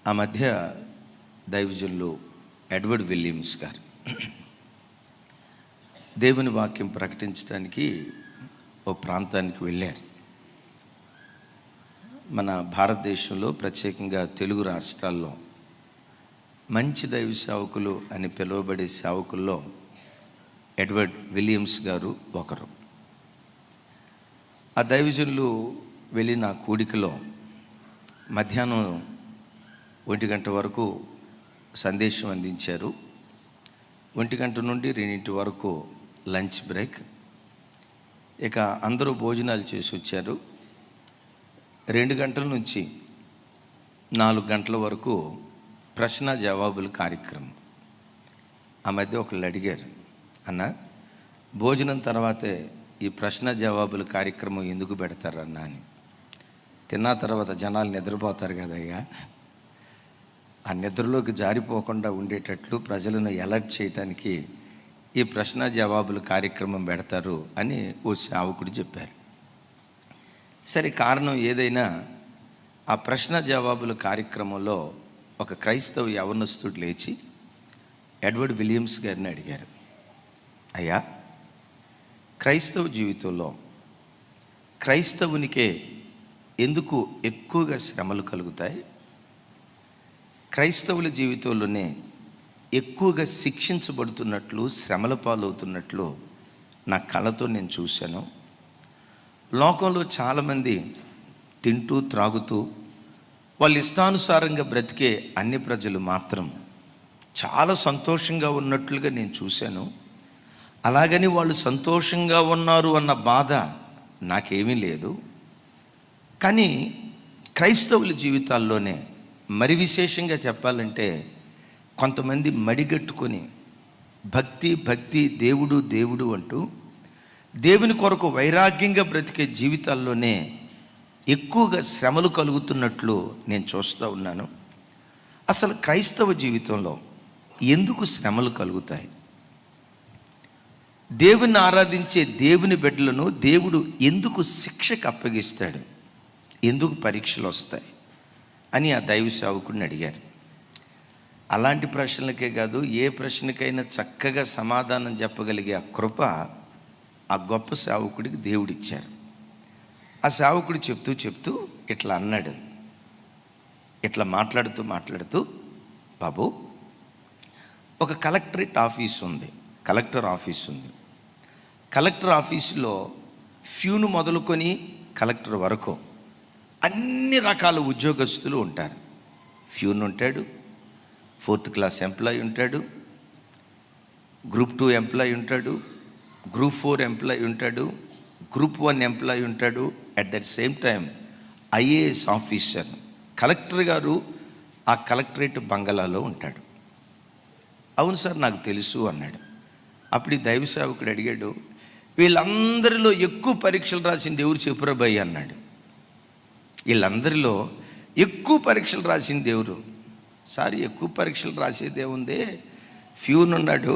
ఆ మధ్య దైవజనులు ఎడ్వర్డ్ విలియమ్స్ గారు దేవుని వాక్యం ప్రకటించడానికి ఓ ప్రాంతానికి వెళ్ళారు. మన భారతదేశంలో ప్రత్యేకంగా తెలుగు రాష్ట్రాల్లో మంచి దైవ సేవకులు అని పిలువబడే సేవకుల్లో ఎడ్వర్డ్ విలియమ్స్ గారు ఒకరు. ఆ దైవజనులు వెళ్ళిన కూడికలో మధ్యాహ్నం 1 గంట వరకు సందేశం అందించారు. 1 గంట నుండి 2 వరకు లంచ్ బ్రేక్. ఇక అందరూ భోజనాలు చేసి వచ్చారు. 2 గంటల నుంచి 4 గంటల వరకు ప్రశ్న జవాబుల కార్యక్రమం. ఆ మధ్య ఒకళ్ళు అడిగారు, అన్న భోజనం తర్వాతే ఈ ప్రశ్న జవాబుల కార్యక్రమం ఎందుకు పెడతారన్నా అని. తిన్న తర్వాత జనాలు నిద్రపోతారు కదయ్యా, ఆ నిద్రలోకి జారిపోకుండా ఉండేటట్లు ప్రజలను అలర్ట్ చేయటానికి ఈ ప్రశ్న జవాబుల కార్యక్రమం పెడతారు అని ఓ సేవకుడు చెప్పారు. సరే, కారణం ఏదైనా ఆ ప్రశ్న జవాబుల కార్యక్రమంలో ఒక క్రైస్తవ యవనస్తుడు లేచి ఎడ్వర్డ్ విలియమ్స్ గారిని అడిగారు, అయ్యా, క్రైస్తవ జీవితంలో క్రైస్తవునికే ఎందుకు ఎక్కువగా శ్రమలు కలుగుతాయి? క్రైస్తవుల జీవితంలోనే ఎక్కువగా శిక్షించబడుతున్నట్లు, శ్రమల పాలవుతున్నట్లు నా కళ్ళతో నేను చూశాను. లోకంలో చాలామంది తింటూ త్రాగుతూ వాళ్ళ ఇష్టానుసారంగా బ్రతికే అన్ని ప్రజలు మాత్రం చాలా సంతోషంగా ఉన్నట్లుగా నేను చూశాను. అలాగని వాళ్ళు సంతోషంగా ఉన్నారు అన్న బాధ నాకేమీ లేదు. కానీ క్రైస్తవుల జీవితాల్లోనే మరి విశేషంగా చెప్పాలంటే కొంతమంది మడిగట్టుకొని భక్తి భక్తి దేవుడు దేవుడు అంటూ దేవుని కొరకు వైరాగ్యంగా బ్రతికే జీవితాల్లోనే ఎక్కువగా శ్రమలు కలుగుతున్నట్లు నేను చూస్తూ ఉన్నాను. అసలు క్రైస్తవ జీవితంలో ఎందుకు శ్రమలు కలుగుతాయి? దేవుని ఆరాధించే దేవుని బిడ్డలను దేవుడు ఎందుకు శిక్షకు అప్పగిస్తాడు? ఎందుకు పరీక్షలు వస్తాయి అని ఆ దైవ సేవకుడిని అడిగారు. అలాంటి ప్రశ్నలకే కాదు, ఏ ప్రశ్నకైనా చక్కగా సమాధానం చెప్పగలిగే ఆ కృప ఆ గొప్ప సేవకుడికి దేవుడిచ్చారు. ఆ సేవకుడు చెప్తూ చెప్తూ ఇట్లా అన్నాడు. ఇట్లా మాట్లాడుతూ బాబు, ఒక కలెక్టర్ ఆఫీస్ ఉంది. కలెక్టర్ ఆఫీసులో ఫ్యూను మొదలుకొని కలెక్టర్ వరకు అన్ని రకాల ఉద్యోగస్తులు ఉంటారు. ఫ్యూన్ ఉంటాడు, 4th క్లాస్ ఎంప్లాయీ ఉంటాడు, గ్రూప్ 2 ఎంప్లాయీ ఉంటాడు, గ్రూప్ 4 ఎంప్లాయీ ఉంటాడు, గ్రూప్ 1 ఎంప్లాయీ ఉంటాడు. At that same time IAS officer collector గారు ఆ కలెక్టరేట్ బంగళాలో ఉంటాడు. అవును సార్, నాకు తెలుసు అన్నాడు. అప్పుడు ఈ దైవ సేవకుడు అడిగాడు, వీళ్ళందరిలో ఎక్కువ పరీక్షలు రాసింది ఎవరు చెప్పురా భయ్ అన్నాడు. వీళ్ళందరిలో ఎక్కువ పరీక్షలు రాసింది ఎవరు? సార్, ఎక్కువ పరీక్షలు రాసేదే ఉంది, ఫ్యూన్ ఉన్నాడు,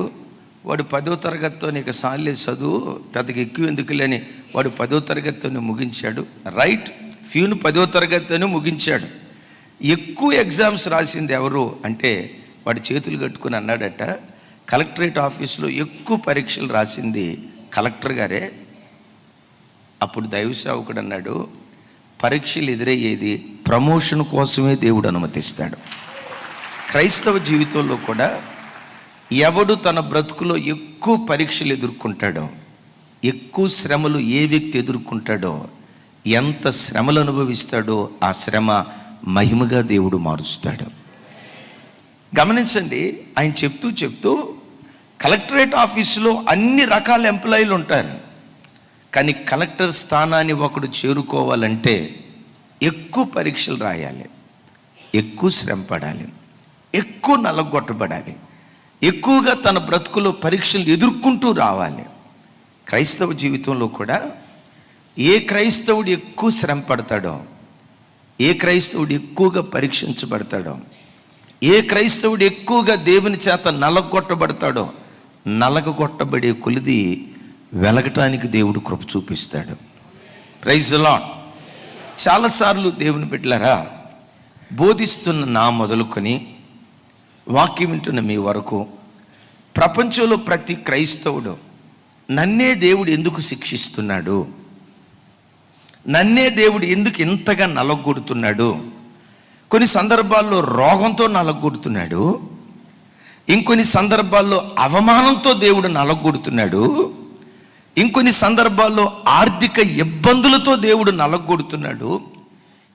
వాడు 10వ తరగతితో నీకు సాలే చదువు, పెద్దగా ఎక్కువ ఎందుకులేని వాడు 10వ తరగతితోనే ముగించాడు. రైట్, ఫ్యూన్ 10వ తరగతితోనే ముగించాడు. ఎక్కువ ఎగ్జామ్స్ రాసింది ఎవరు అంటే వాడు చేతులు కట్టుకుని అన్నాడట, కలెక్టరేట్ ఆఫీసులో ఎక్కువ పరీక్షలు రాసింది కలెక్టర్ గారే. అప్పుడు దైవ సేవకుడు అన్నాడు, పరీక్షలు ఎదురయ్యేది ప్రమోషన్ కోసమే దేవుడు అనుమతిస్తాడు. క్రైస్తవ జీవితంలో కూడా ఎవడు తన బ్రతుకులో ఎక్కువ పరీక్షలు ఎదుర్కొంటాడో, ఎక్కువ శ్రమలు ఏ వ్యక్తి ఎదుర్కొంటాడో, ఎంత శ్రమలు అనుభవిస్తాడో ఆ శ్రమ మహిమగా దేవుడు మారుస్తాడు. గమనించండి, ఆయన చెప్తూ కలెక్టరేట్ ఆఫీసులో అన్ని రకాల ఎంప్లాయీలు ఉంటారు. కానీ కలెక్టర్ స్థానాన్ని ఒకడు చేరుకోవాలంటే ఎక్కువ పరీక్షలు రాయాలి, ఎక్కువ శ్రమ పడాలి, ఎక్కువ నలగొట్టబడాలి, ఎక్కువగా తన బ్రతుకులో పరీక్షలు ఎదుర్కొంటూ రావాలి. క్రైస్తవ జీవితంలో కూడా ఏ క్రైస్తవుడు ఎక్కువ శ్రమ పడతాడో, ఏ క్రైస్తవుడు ఎక్కువగా పరీక్షించబడతాడో, ఏ క్రైస్తవుడు ఎక్కువగా దేవుని చేత నలగొట్టబడతాడో, నలగొట్టబడే కొలిది వెలగటానికి దేవుడు కృప చూపిస్తాడు. Praise the Lord. చాలాసార్లు దేవుని బిడ్డలారా, బోధిస్తున్న నా మొదలుకొని వాక్యం వింటున్న మీ వరకు ప్రపంచంలో ప్రతి క్రైస్తవుడు నన్నే దేవుడు ఎందుకు శిక్షిస్తున్నాడు, నన్నే దేవుడు ఎందుకు ఇంతగా నలగొడుతున్నాడు, కొన్ని సందర్భాల్లో రోగంతో నలగొడుతున్నాడు, ఇంకొన్ని సందర్భాల్లో అవమానంతో దేవుడు నలగొడుతున్నాడు, ఇంకొన్ని సందర్భాల్లో ఆర్థిక ఇబ్బందులతో దేవుడు నలగొడుతున్నాడు.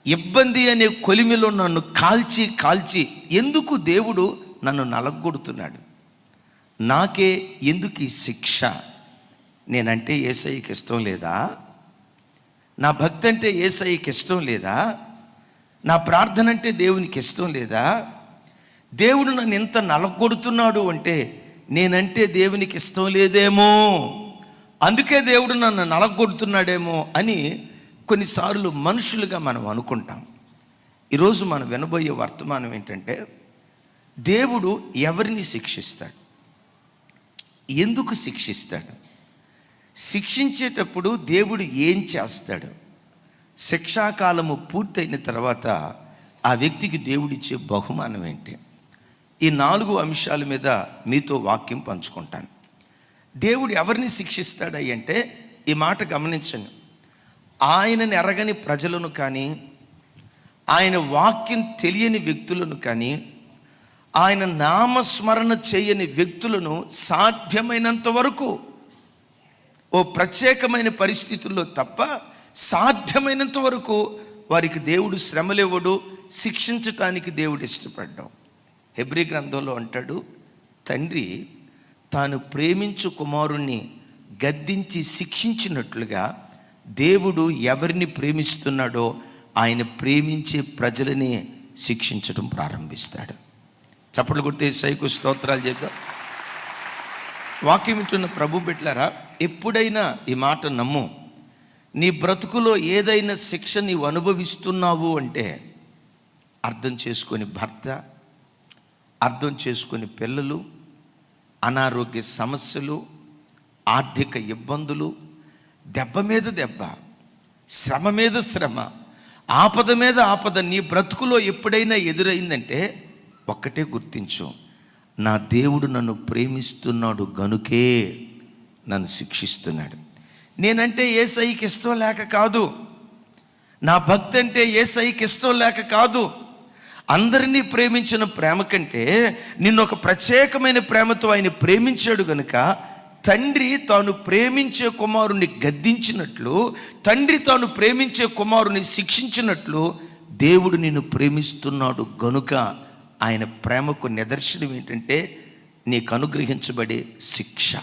ఇబ్బంది అనే కొలిమిలో నన్ను కాల్చి కాల్చి ఎందుకు దేవుడు నన్ను నలగొడుతున్నాడు, నాకే ఎందుకు ఈ శిక్ష? నేనంటే యేసయ్యకి ఇష్టం లేదా? నా భక్తి అంటే యేసయ్యకి ఇష్టం లేదా? నా ప్రార్థన అంటే దేవునికి ఇష్టం లేదా? దేవుడు నన్ను ఎంత నలగొడుతున్నాడు అంటే నేనంటే దేవునికి ఇష్టం లేదేమో, అందుకే దేవుడు నన్ను నలగొడుతున్నాడేమో అని కొన్నిసార్లు మనుషులుగా మనం అనుకుంటాం. ఈరోజు మనం వినబోయే వర్తమానం ఏంటంటే, దేవుడు ఎవరిని శిక్షిస్తాడు, ఎందుకు శిక్షిస్తాడు, శిక్షించేటప్పుడు దేవుడు ఏం చేస్తాడు, శిక్షాకాలము పూర్తయిన తర్వాత ఆ వ్యక్తికి దేవుడిచ్చే బహుమానం ఏంటి? ఈ 4 అంశాల మీద మీతో వాక్యం పంచుకుంటాను. దేవుడు ఎవరిని శిక్షిస్తాడు అంటే ఈ మాట గమనించండి. ఆయనని ఎరగని ప్రజలను కానీ, ఆయన వాక్యం తెలియని వ్యక్తులను కానీ, ఆయన నామస్మరణ చేయని వ్యక్తులను సాధ్యమైనంత వరకు ఓ ప్రత్యేకమైన పరిస్థితుల్లో తప్ప సాధ్యమైనంత వరకు వారికి దేవుడు శ్రమలివ్వడు, శిక్షించటానికి దేవుడు ఇష్టపడ్డాం. హెబ్రీ గ్రంథంలో అంటాడు, తండ్రి తాను ప్రేమించు కుమారుణ్ణి గద్దించి శిక్షించినట్లుగా దేవుడు ఎవరిని ప్రేమిస్తున్నాడో ఆయన ప్రేమించే ప్రజలని శిక్షించడం ప్రారంభిస్తాడు. చప్పట్లు కొడితే యేసయ్యకు స్తోత్రాలు చేద్దాం. వాక్యం వింటున్న ప్రభు బిడ్డలారా, ఎప్పుడైనా ఈ మాట నమ్ము, నీ బ్రతుకులో ఏదైనా శిక్ష నీవు అనుభవిస్తున్నావు అంటే అర్థం చేసుకొని భర్త, అర్థం చేసుకొని పిల్లలు, అనారోగ్య సమస్యలు, ఆర్థిక ఇబ్బందులు, దెబ్బ మీద దెబ్బ, శ్రమ మీద శ్రమ, ఆపద మీద ఆపద నీ బ్రతుకులో ఎప్పుడైనా ఎదురైందంటే ఒక్కటే గుర్తించు, నా దేవుడు నన్ను ప్రేమిస్తున్నాడు గనుకే నన్ను శిక్షిస్తున్నాడు. నేనంటే యేసయ్యకి ఇష్టం లేక కాదు, నా భక్తి అంటే యేసయ్యకి ఇష్టం లేక కాదు. అందరినీ ప్రేమించిన ప్రేమ కంటే నిన్ను ఒక ప్రత్యేకమైన ప్రేమతో ఆయన ప్రేమించాడు గనుక, తండ్రి తాను ప్రేమించే కుమారుని గద్దించినట్లు, తండ్రి తాను ప్రేమించే కుమారుని శిక్షించినట్లు దేవుడు నిన్ను ప్రేమిస్తున్నాడు గనుక ఆయన ప్రేమకు నిదర్శనం ఏంటంటే నీకు అనుగ్రహించబడే శిక్ష.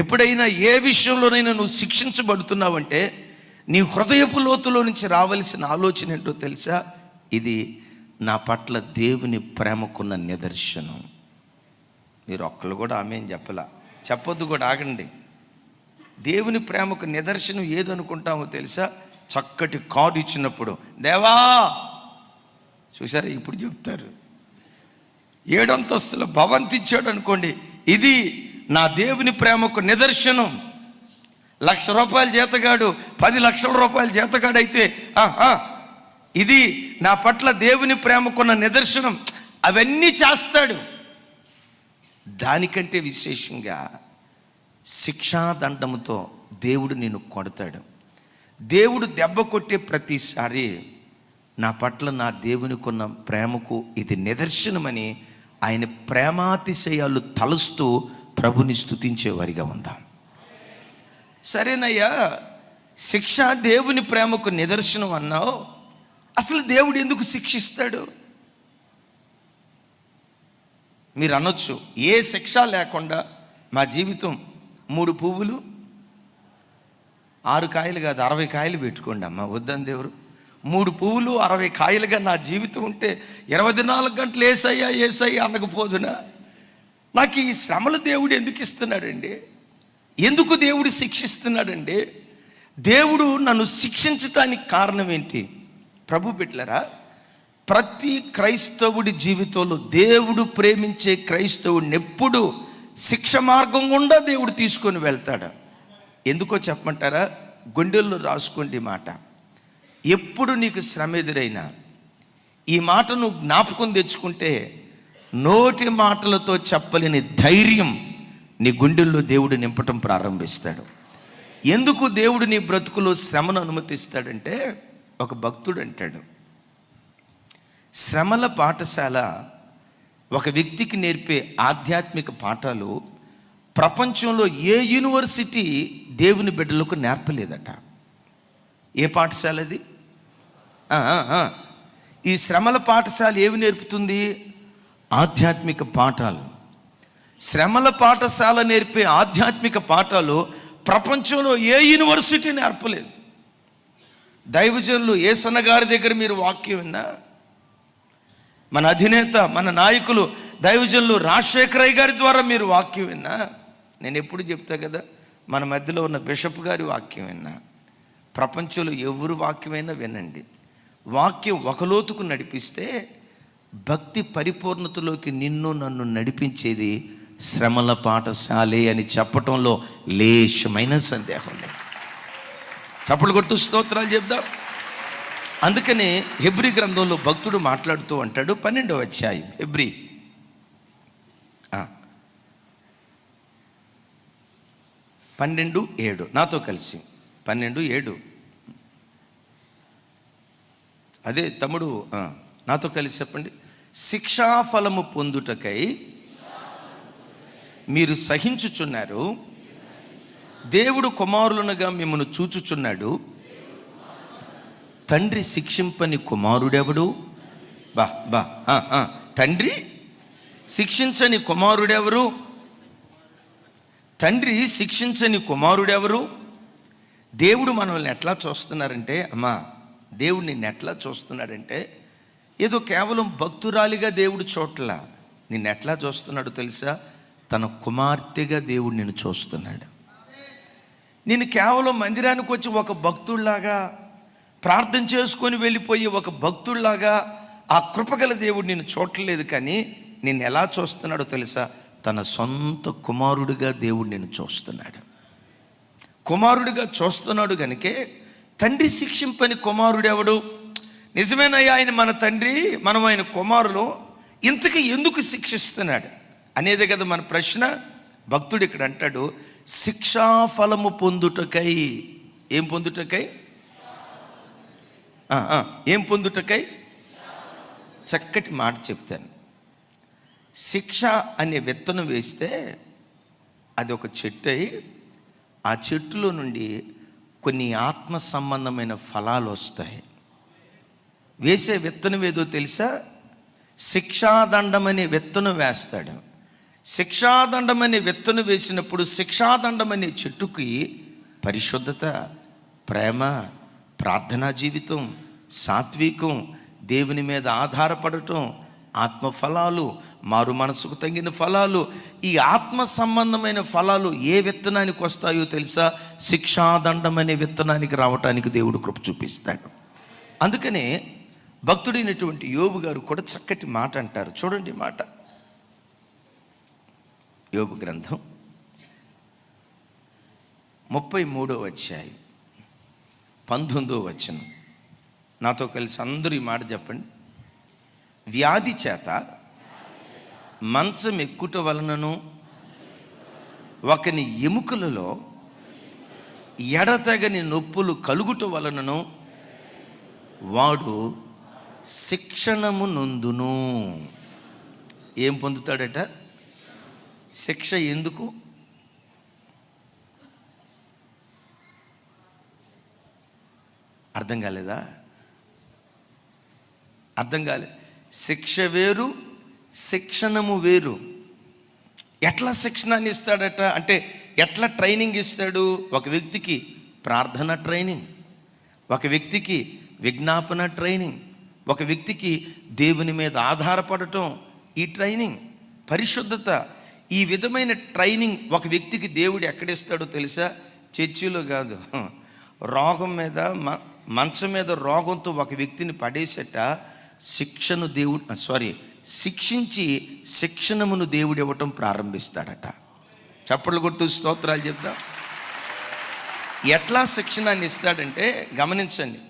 ఎప్పుడైనా ఏ విషయంలోనైనా నువ్వు శిక్షించబడుతున్నావంటే నీ హృదయపు లోతులో నుంచి రావలసిన ఆలోచన ఏంటో తెలుసా? ఇది నా పట్ల దేవుని ప్రేమకున్న నిదర్శనం. మీరు ఒక్కళ్ళు కూడా ఆమేన్ చెప్పొద్దు కూడా, ఆగండి. దేవుని ప్రేమకు నిదర్శనం ఏదనుకుంటామో తెలుసా? చక్కటి కారు ఇచ్చినప్పుడు, దేవా చూసారా, ఇప్పుడు చెప్తారు. 7 అంతస్తుల భవంతి ఇచ్చాడు అనుకోండి, ఇది నా దేవుని ప్రేమకు నిదర్శనం. 1,00,000 రూపాయల జీతగాడు 10 లక్షల రూపాయల జీతగాడు అయితే ఇది నా పట్ల దేవుని ప్రేమకున్న నిదర్శనం. అవన్నీ చేస్తాడు. దానికంటే విశేషంగా శిక్షాదండముతో దేవుడు నిన్ను కొడతాడు. దేవుడు దెబ్బ కొట్టే ప్రతిసారి నా పట్ల నా దేవునికున్న ప్రేమకు ఇది నిదర్శనమని ఆయన ప్రేమాతిశయాలు తలుస్తూ ప్రభుని స్తుతించేవారిగా ఉందాం. సరేనయ్యా, శిక్ష దేవుని ప్రేమకు నిదర్శనం అన్నావు, అసలు దేవుడు ఎందుకు శిక్షిస్తాడు? మీరు అనొచ్చు, ఏ శిక్ష లేకుండా మా జీవితం 3 పువ్వులు 6 కాయలు కాదు 60 కాయలు పెట్టుకోండి అమ్మ, వద్దని దేవుడు. 3 పువ్వులు 60 కాయలుగా నా జీవితం ఉంటే 24 గంటలు ఏసయ్యా అనకపోదునా? నాకు ఈ శ్రమలు దేవుడు ఎందుకు ఇస్తున్నాడండి? ఎందుకు దేవుడు శిక్షిస్తున్నాడండి? దేవుడు నన్ను శిక్షించటానికి కారణం ఏంటి? ప్రభు బిడ్డలారా, ప్రతి క్రైస్తవుడి జీవితంలో దేవుడు ప్రేమించే క్రైస్తవుడిని ఎప్పుడు శిక్ష మార్గం గుండా దేవుడు తీసుకొని వెళ్తాడు. ఎందుకో చెప్పమంటారా? గుండెల్లో రాసుకోండి మాట. ఎప్పుడు నీకు శ్రమ ఎదురైనా ఈ మాట నువ్వు జ్ఞాపకం తెచ్చుకుంటే నోటి మాటలతో చెప్పలేని ధైర్యం నీ గుండెల్లో దేవుడు నింపటం ప్రారంభిస్తాడు. ఎందుకు దేవుడు నీ బ్రతుకులో శ్రమను అనుమతిస్తాడంటే, ఒక భక్తుడు అంటాడు, శ్రమల పాఠశాల ఒక వ్యక్తికి నేర్పే ఆధ్యాత్మిక పాఠాలు ప్రపంచంలో ఏ యూనివర్సిటీ దేవుని బిడ్డలకు నేర్పలేదట. ఏ పాఠశాల అది? ఈ శ్రమల పాఠశాల ఏవి నేర్పుతుంది? ఆధ్యాత్మిక పాఠాలు. శ్రమల పాఠశాల నేర్పే ఆధ్యాత్మిక పాఠాలు ప్రపంచంలో ఏ యూనివర్సిటీ నేర్పలేదు. దైవజనులు యేసన్న గారి దగ్గర మీరు వాక్యం విన్నా, మన అధినేత, మన నాయకులు దైవజనులు రాజశేఖరయ్య గారి ద్వారా మీరు వాక్యం విన్నా, నేను ఎప్పుడు చెప్తా కదా, మన మధ్యలో ఉన్న బిషప్ గారి వాక్యం విన్నా, ప్రపంచంలో ఎవరు వాక్యమైనా వినండి. వాక్యం ఒక లోతుకు నడిపిస్తే భక్తి పరిపూర్ణతలోకి నిన్ను నన్ను నడిపించేది శ్రమల పాఠశాలే అని చెప్పటంలో లేశమైన సందేహం లేదు. చప్పట్లు కొట్టు స్తోత్రాలు చెప్దాం. అందుకనే హెబ్రీ గ్రంథంలో భక్తుడు మాట్లాడుతూ అంటాడు, 12వ అధ్యాయం హెబ్రీ 12:7 నాతో కలిసి 12:7 అదే తమ్ముడు నాతో కలిసి చెప్పండి. శిక్షాఫలము పొందుటకై మీరు సహించుచున్నారు, దేవుడు కుమారులనుగా మిమ్మల్ని చూచుచున్నాడు. తండ్రి శిక్షింపని కుమారుడెవడు? తండ్రి శిక్షించని కుమారుడెవరు? తండ్రి శిక్షించని కుమారుడెవరు? దేవుడు మనల్ని ఎట్లా చూస్తున్నారంటే, అమ్మా దేవుడు నిన్ను ఎట్లా చూస్తున్నాడంటే, ఏదో కేవలం భక్తురాలిగా దేవుడు చోట్ల నిన్ను ఎట్లా చూస్తున్నాడు తెలుసా? తన కుమార్తెగా దేవుడు నిన్ను చూస్తున్నాడు. నేను కేవలం మందిరానికి వచ్చి ఒక భక్తుడిలాగా ప్రార్థన చేసుకొని వెళ్ళిపోయి ఒక భక్తుడిలాగా ఆ కృపగల దేవుడు నిన్ను చూడలేదు. కానీ నిన్ను ఎలా చూస్తున్నాడో తెలుసా? తన సొంత కుమారుడిగా దేవుడు నిన్ను చూస్తున్నాడు. కుమారుడిగా చూస్తున్నాడు కనుకే తండ్రి శిక్షింపని కుమారుడెవడు? నిజమేనయ్యా, ఆయన మన తండ్రి, మనం ఆయన కుమారులు, ఇంతకీ ఎందుకు శిక్షిస్తున్నాడు అనేదే కదా మన ప్రశ్న. భక్తుడు ఇక్కడ అంటాడు, శిక్షాఫలము పొందుటకై. ఏం పొందుటకై? ఏం పొందుటకై? చక్కటి మాట చెప్తాను. శిక్ష అనే విత్తనం వేస్తే అది ఒక చెట్టు అయి ఆ చెట్టులో నుండి కొన్ని ఆత్మ సంబంధమైన ఫలాలు వస్తాయి. వేసే విత్తనం ఏదో తెలుసా? శిక్షాదండం అనే విత్తనం వేస్తాడు. శిక్షాదండం అనే విత్తనం వేసినప్పుడు శిక్షాదండం అనే చెట్టుకి పరిశుద్ధత, ప్రేమ, ప్రార్థనా జీవితం, సాత్వికం, దేవుని మీద ఆధారపడటం, ఆత్మఫలాలు, మారు మనసుకు తగిన ఫలాలు, ఈ ఆత్మ సంబంధమైన ఫలాలు ఏ విత్తనానికి వస్తాయో తెలుసా? శిక్షాదండం అనే విత్తనానికి రావటానికి దేవుడు కృప చూపిస్తాడు. అందుకనే భక్తుడైనటువంటి యోబు గారు కూడా చక్కటి మాట అంటారు. చూడండి మాట, యోబు గ్రంథం 33వ అధ్యాయం 19వ వచనం. నాతో కలిసి అందరూ ఈ మాట చెప్పండి. వ్యాధి చేత మంచం ఎక్కుట వలనను ఒకని ఎముకలలో ఎడతెగని నొప్పులు కలుగుట వలనను వాడు శిక్షణము నొందును. ఏం పొందుతాడట? శిక్ష. ఎందుకు? అర్థం కాలేదా? అర్థం కాలేదు. శిక్ష వేరు, శిక్షణము వేరు. ఎట్లా శిక్షణాన్ని ఇస్తాడట అంటే, ఎట్లా ట్రైనింగ్ ఇస్తాడు? ఒక వ్యక్తికి ప్రార్థన ట్రైనింగ్, ఒక వ్యక్తికి విజ్ఞాపన ట్రైనింగ్, ఒక వ్యక్తికి దేవుని మీద ఆధారపడటం, ఈ ట్రైనింగ్, పరిశుద్ధత, ఈ విధమైన ట్రైనింగ్ ఒక వ్యక్తికి దేవుడు ఎక్కడిస్తాడో తెలుసా? చర్చిలో కాదు, రోగం మీద, మంచం మీద రోగంతో ఒక వ్యక్తిని పడేసేట శిక్షను దేవుడు శిక్షించి శిక్షణమును దేవుడు ఇవ్వటం ప్రారంభిస్తాడట. చప్పట్లు కొడుతూ స్తోత్రాలు చెప్దాం. ఎట్లా శిక్షణాన్ని ఇస్తాడంటే గమనించండి.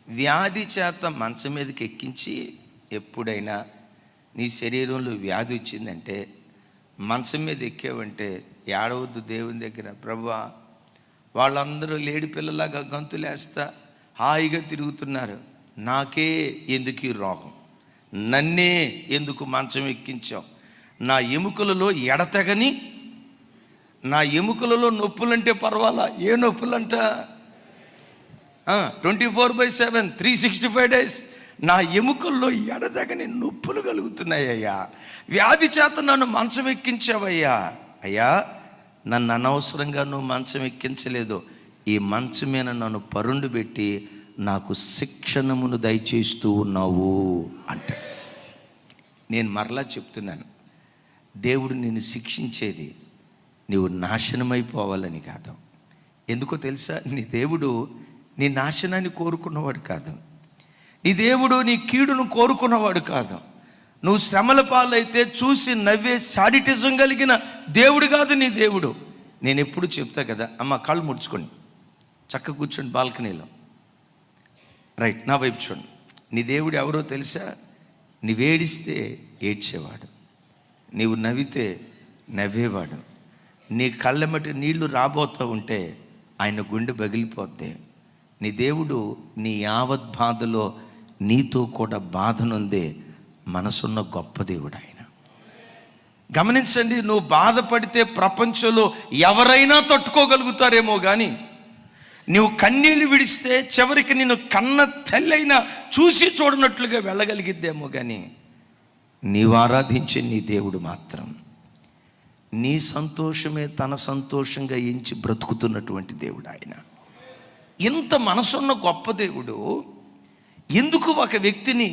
వ్యాధి చేత మంచం మీదకి ఎక్కించి, ఎప్పుడైనా నీ శరీరంలో వ్యాధి వచ్చిందంటే మంచం మీద ఎక్కావంటే ఏడవద్దు దేవుని దగ్గర. ప్రభువా, వాళ్ళందరూ లేడి పిల్లలాగా గంతులేస్తా హాయిగా తిరుగుతున్నారు, నాకే ఎందుకు ఈ రోగం, నన్నే ఎందుకు మంచం ఎక్కించావు, నా ఎముకలలో ఎడతెగని, నా ఎముకలలో నొప్పులంటే పర్వాలా, ఏ నొప్పులంట, 24/7 365 days నా ఎముకల్లో ఎడతెగని నొప్పులు కలుగుతున్నాయ్యా. వ్యాధి చేత నన్ను మంచం ఎక్కించావయ్యా. అయ్యా, నన్ను అనవసరంగా నువ్వు మంచం ఎక్కించలేదు, ఈ మంచం మీద నన్ను పరుండు పెట్టి నాకు శిక్షణమును దయచేస్తూ ఉన్నావు అంటే. నేను మరలా చెప్తున్నాను, దేవుడు నిన్ను శిక్షించేది నీవు నాశనమైపోవాలని కాదు. ఎందుకో తెలుసా? నీ దేవుడు నీ నాశనాన్ని కోరుకున్నవాడు కాదు. నీ దేవుడు నీ కీడును కోరుకున్నవాడు కాదు. నువ్వు శ్రమల పాలైతే చూసి నవ్వే సాడిటిజం కలిగిన దేవుడు కాదు నీ దేవుడు. నేను ఎప్పుడు చెప్తా కదా, అమ్మ కాళ్ళు ముడుచుకోండి, చక్క కూర్చోండి బాల్కనీలో, రైట్, నా వైపు చూడండి. నీ దేవుడు ఎవరో తెలుసా? నీవేడిస్తే ఏడ్చేవాడు, నీవు నవ్వితే నవ్వేవాడు. నీ కళ్ళెమ్మటి నీళ్లు రాబోతూ ఉంటే ఆయన గుండె పగిలిపోద్ది. నీ దేవుడు నీ యావత్ బాధలో నీతో కూడా బాధనుందే మనసున్న గొప్ప దేవుడు ఆయన. గమనించండి, నువ్వు బాధపడితే ప్రపంచంలో ఎవరైనా తట్టుకోగలుగుతారేమో కానీ, నువ్వు కన్నీళ్ళు విడిస్తే చివరికి నిన్ను కన్న తల్లైనా చూసి చూడనట్లుగా వెళ్ళగలిగిద్దేమో కానీ, నీవు ఆరాధించే నీ దేవుడు మాత్రం నీ సంతోషమే తన సంతోషంగా ఎంచి బ్రతుకుతున్నటువంటి దేవుడు ఆయన. ఇంత మనసున్న గొప్ప దేవుడు ఎందుకు ఒక వ్యక్తిని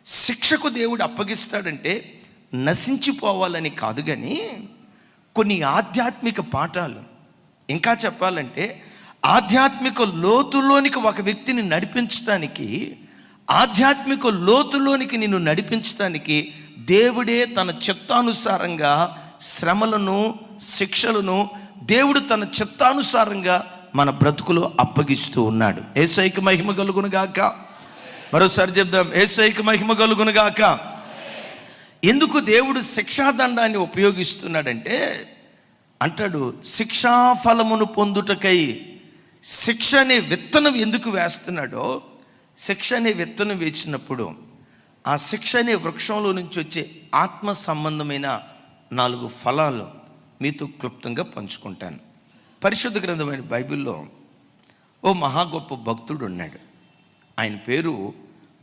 శిక్షకు దేవుడు అప్పగిస్తాడంటే నశించిపోవాలని కాదు, కానీ కొన్ని ఆధ్యాత్మిక పాఠాలు, ఇంకా చెప్పాలంటే ఆధ్యాత్మిక లోతులోనికి ఒక వ్యక్తిని నడిపించడానికి, ఆధ్యాత్మిక లోతులోనికి నిన్ను నడిపించడానికి దేవుడే తన చిత్తానుసారంగా శ్రమలను, శిక్షలను దేవుడు తన చిత్తానుసారంగా మన బ్రతుకులో అప్పగిస్తూ ఉన్నాడు. యేసయ్యకి మహిమ కలుగును గాక. మరోసారి చెప్దాం, యేసయ్యకి మహిమ కలుగును గాక. ఎందుకు దేవుడు శిక్షాదండాన్ని ఉపయోగిస్తున్నాడంటే, అంటాడు శిక్షాఫలమును పొందుటకై. శిక్ష అనే విత్తనం ఎందుకు వేస్తున్నాడో, శిక్ష అనే విత్తనం వేసినప్పుడు ఆ శిక్ష అనే వృక్షంలో నుంచి వచ్చే ఆత్మ సంబంధమైన 4 ఫలాలు మీతో క్లుప్తంగా పంచుకుంటాను. పరిశుద్ధ గ్రంథమైన బైబిల్లో ఓ మహా గొప్ప భక్తుడు ఉన్నాడు. ఆయన పేరు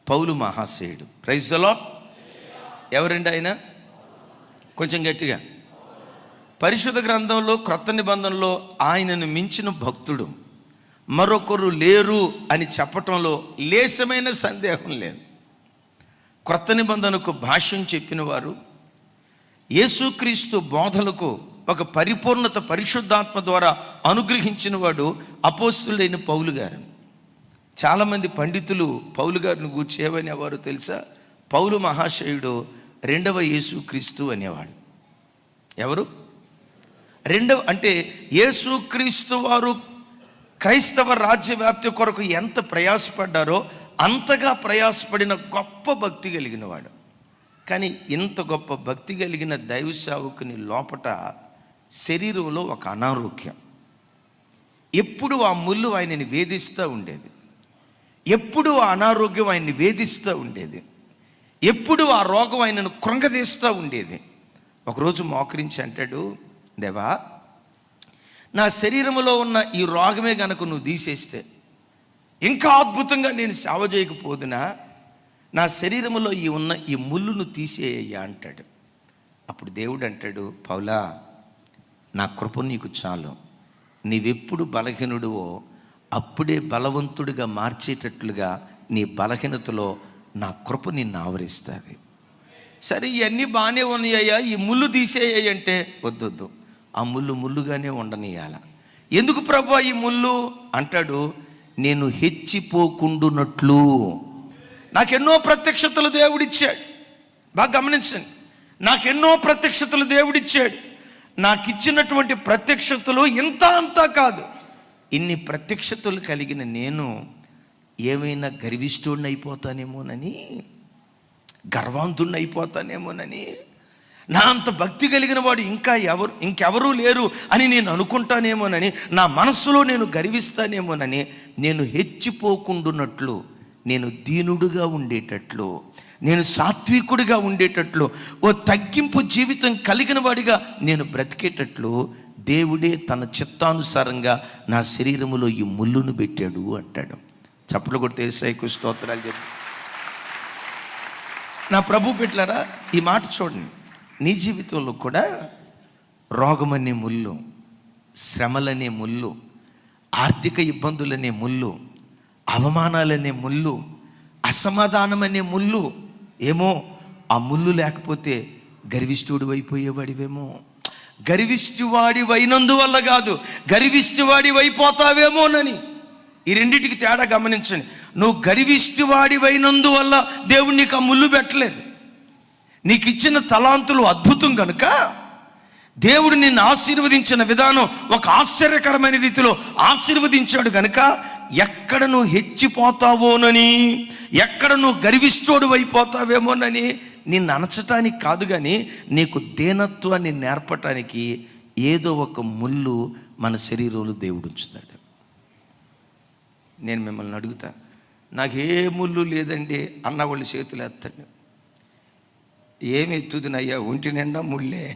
పౌలు మహాశయుడు. Praise the lord. ఎవరండి ఆయన? కొంచెం గట్టిగా. పరిశుద్ధ గ్రంథంలో క్రొత్త నిబంధనలో ఆయనను మించిన భక్తుడు మరొకరు లేరు అని చెప్పటంలో లేశమైన సందేహం లేదు. క్రొత్త నిబంధనకు భాష్యం చెప్పిన వారు, యేసుక్రీస్తు బోధలకు ఒక పరిపూర్ణత పరిశుద్ధాత్మ ద్వారా అనుగ్రహించిన వాడు అపోస్తులైన పౌలు గారు. చాలామంది పండితులు పౌలు గారిని గూర్చి ఏమనేవారు తెలుసా? పౌలు మహాశయుడు 2వ యేసుక్రీస్తు అనేవాడు. ఎవరు? 2వ అంటే యేసుక్రీస్తు వారు క్రైస్తవ రాజ్య వ్యాప్తి కొరకు ఎంత ప్రయాసపడ్డారో అంతగా ప్రయాసపడిన గొప్ప భక్తి కలిగిన వాడు. కానీ ఇంత గొప్ప భక్తి కలిగిన దైవ సేవకుని లోపట శరీరంలో ఒక అనారోగ్యం. ఎప్పుడు ఆ ముళ్ళు ఆయనని వేధిస్తూ ఉండేది, ఎప్పుడు ఆ అనారోగ్యం ఆయన్ని వేధిస్తూ ఉండేది, ఎప్పుడు ఆ రోగం ఆయనను కృంగదీస్తూ ఉండేది. ఒకరోజు మోకరించి అంటాడు, దేవా, నా శరీరంలో ఉన్న ఈ రోగమే గనక నువ్వు తీసేస్తే ఇంకా అద్భుతంగా నేను సేవ చేయకపోదునా, నా శరీరంలో ఉన్న ఈ ముళ్ళును తీసేయ్యా అంటాడు. అప్పుడు దేవుడు అంటాడు, పౌలా, నా కృప నీకు చాలు, నీవెప్పుడు బలహీనుడువో అప్పుడే బలవంతుడిగా మార్చేటట్లుగా నీ బలహీనతలో నా కృప నిన్ను ఆవరిస్తుంది. సరే, ఇవన్నీ బాగానే ఉన్నాయ్యా, ఈ ముళ్ళు తీసేయ్యి అంటే వద్దొద్దు, ఆ ముళ్ళు ముళ్ళుగానే ఉండనియాల. ఎందుకు ప్రభువా ఈ ముళ్ళు అంటాడు? నేను హెచ్చిపోకుండునట్లు. నాకెన్నో ప్రత్యక్షతలు దేవుడిచ్చాడు. బాగా గమనించండి, నాకెన్నో ప్రత్యక్షతలు దేవుడిచ్చాడు. నాకు ఇచ్చినటువంటి ప్రత్యక్షతలు ఇంత అంతా కాదు. ఇన్ని ప్రత్యక్షతలు కలిగిన నేను ఏమైనా గర్విష్ఠుడిని అయిపోతానేమోనని, గర్వాంతుడిని అయిపోతానేమోనని, నా అంత భక్తి కలిగిన వాడు ఇంకెవరూ లేరు అని నేను అనుకుంటానేమోనని, నా మనస్సులో నేను గర్విస్తానేమోనని, నేను హెచ్చిపోకుండునట్లు, నేను దీనుడుగా ఉండేటట్లు, నేను సాత్వికుడిగా ఉండేటట్లు, ఓ తగ్గింపు జీవితం కలిగిన వాడిగా నేను బ్రతికేటట్లు దేవుడే తన చిత్తానుసారంగా నా శరీరములో ఈ ముళ్ళును పెట్టాడు అంటాడు. చప్పట్లు కొడితే యేసయ్యకు స్తోత్రాలు చెప్పు. నా ప్రభు బిడ్డలారా, ఈ మాట చూడండి. నీ జీవితంలో కూడా రోగమనే ముళ్ళు, శ్రమలనే ముళ్ళు, ఆర్థిక ఇబ్బందులనే ముళ్ళు, అవమానాలనే ముళ్ళు, అసమాధానం అనే ముళ్ళు, ఏమో ఆ ముళ్ళు లేకపోతే గర్విష్ఠుడు అయిపోయేవాడివేమో. గర్విష్ఠువాడి అయినందువల్ల కాదు, గర్విష్ఠువాడి అయిపోతావేమోనని. ఈ రెండింటికి తేడా గమనించండి. నువ్వు గర్విష్ఠువాడి అయినందువల్ల దేవుడు నీకు ఆ ముళ్ళు పెట్టలేదు. నీకు ఇచ్చిన తలాంతులు అద్భుతం కనుక దేవుడు నిన్ను ఆశీర్వదించిన విధానం ఒక ఆశ్చర్యకరమైన రీతిలో ఆశీర్వదించాడు కనుక ఎక్కడ నువ్వు హెచ్చిపోతావోనని, ఎక్కడ నువ్వు గర్విష్ఠుడు అయిపోతావేమోనని నిన్ను అనచటానికి కాదు, కానీ నీకు దీనత్వాన్ని నేర్పటానికి ఏదో ఒక ముళ్ళు మన శరీరంలో దేవుడు ఉంచుతాడు. నేను మిమ్మల్ని అడుగుతా, నాకు ఏ ముళ్ళు లేదండి అన్న వాళ్ళు చేతులు ఎత్తండి. ఏమి ఎత్తుదునయ్యా, ఒంటి నిండా ముళ్ళే.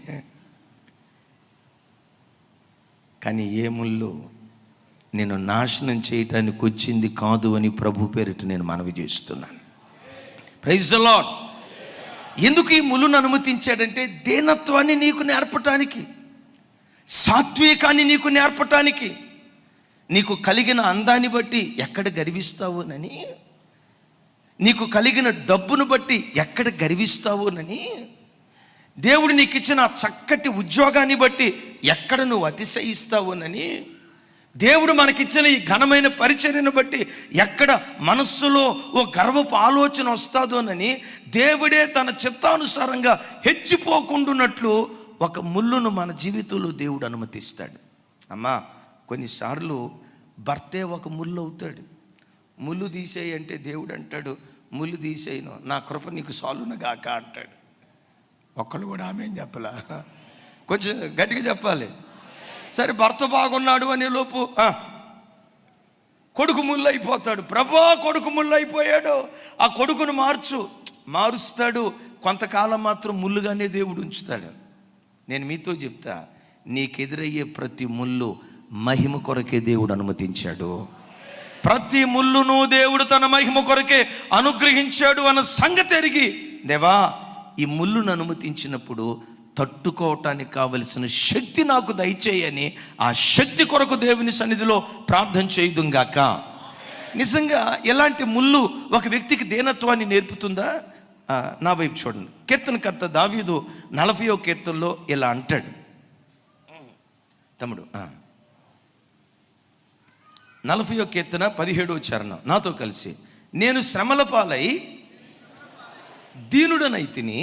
కానీ ఏ ముళ్ళు నేను నాశనం చేయటానికి వచ్చింది కాదు అని ప్రభు పేరిట నేను మనవి చేస్తున్నాను. Praise the Lord. ఎందుకు ఈ ముళ్ళును అనుమతించాడంటే దీనత్వాన్ని నీకు నేర్పటానికి, సాత్వికాన్ని నీకు నేర్పటానికి. నీకు కలిగిన అందాన్ని బట్టి ఎక్కడ గర్విస్తావోనని, నీకు కలిగిన డబ్బును బట్టి ఎక్కడ గర్విస్తావోనని, దేవుడు నీకు ఇచ్చిన చక్కటి ఉద్యోగాన్ని బట్టి ఎక్కడ నువ్వు అతిశయిస్తావోనని, దేవుడు మనకిచ్చిన ఈ ఘనమైన పరిచర్యను బట్టి ఎక్కడ మనస్సులో ఓ గర్వపు ఆలోచన వస్తాదోనని దేవుడే తన చిత్తానుసారంగా హెచ్చిపోకుండునట్లు ఒక ముళ్ళును మన జీవితంలో దేవుడు అనుమతిస్తాడు. అమ్మా, కొన్నిసార్లు భర్తే ఒక ముళ్ళు అవుతాడు. ముళ్ళు తీసేయి అంటే దేవుడు అంటాడు, ముళ్ళు తీసేయను, నా కృప నీకు సాలును గాక అంటాడు. ఒక్కళ్ళు కూడా ఆమె ఏం చెప్పలా, కొంచెం గట్టిగా చెప్పాలి. సరే, భర్త బాగున్నాడు అనే లోపు కొడుకు ముళ్ళు అయిపోతాడు. ప్రభా, కొడుకు ముళ్ళు అయిపోయాడు, ఆ కొడుకును మారుస్తాడు. కొంతకాలం మాత్రం ముళ్ళుగానే దేవుడు ఉంచుతాడు. నేను మీతో చెప్తా, నీకెదురయ్యే ప్రతి ముళ్ళు మహిమ కొరకే దేవుడు అనుమతించాడు. ప్రతి ముళ్ళును దేవుడు తన మహిమ కొరకే అనుగ్రహించాడు అన్న సంగతి ఎరిగి, దేవా ఈ ముళ్ళును అనుమతించినప్పుడు తట్టుకోవటానికి కావలసిన శక్తి నాకు దయచేయని ఆ శక్తి కొరకు దేవుని సన్నిధిలో ప్రార్థన చేయుదుంగాక. నిజంగా ఎలాంటి ముళ్ళు ఒక వ్యక్తికి దీనత్వాన్ని నేర్పుతుందా? నా వైపు చూడండి. కీర్తనకర్త దావీదు 40వ కీర్తనలో ఇలా అంటాడు. తమ్ముడు 40వ కీర్తన 17వ చరణం నాతో కలిసి, నేను శ్రమల పాలై దీనుడనైతిని,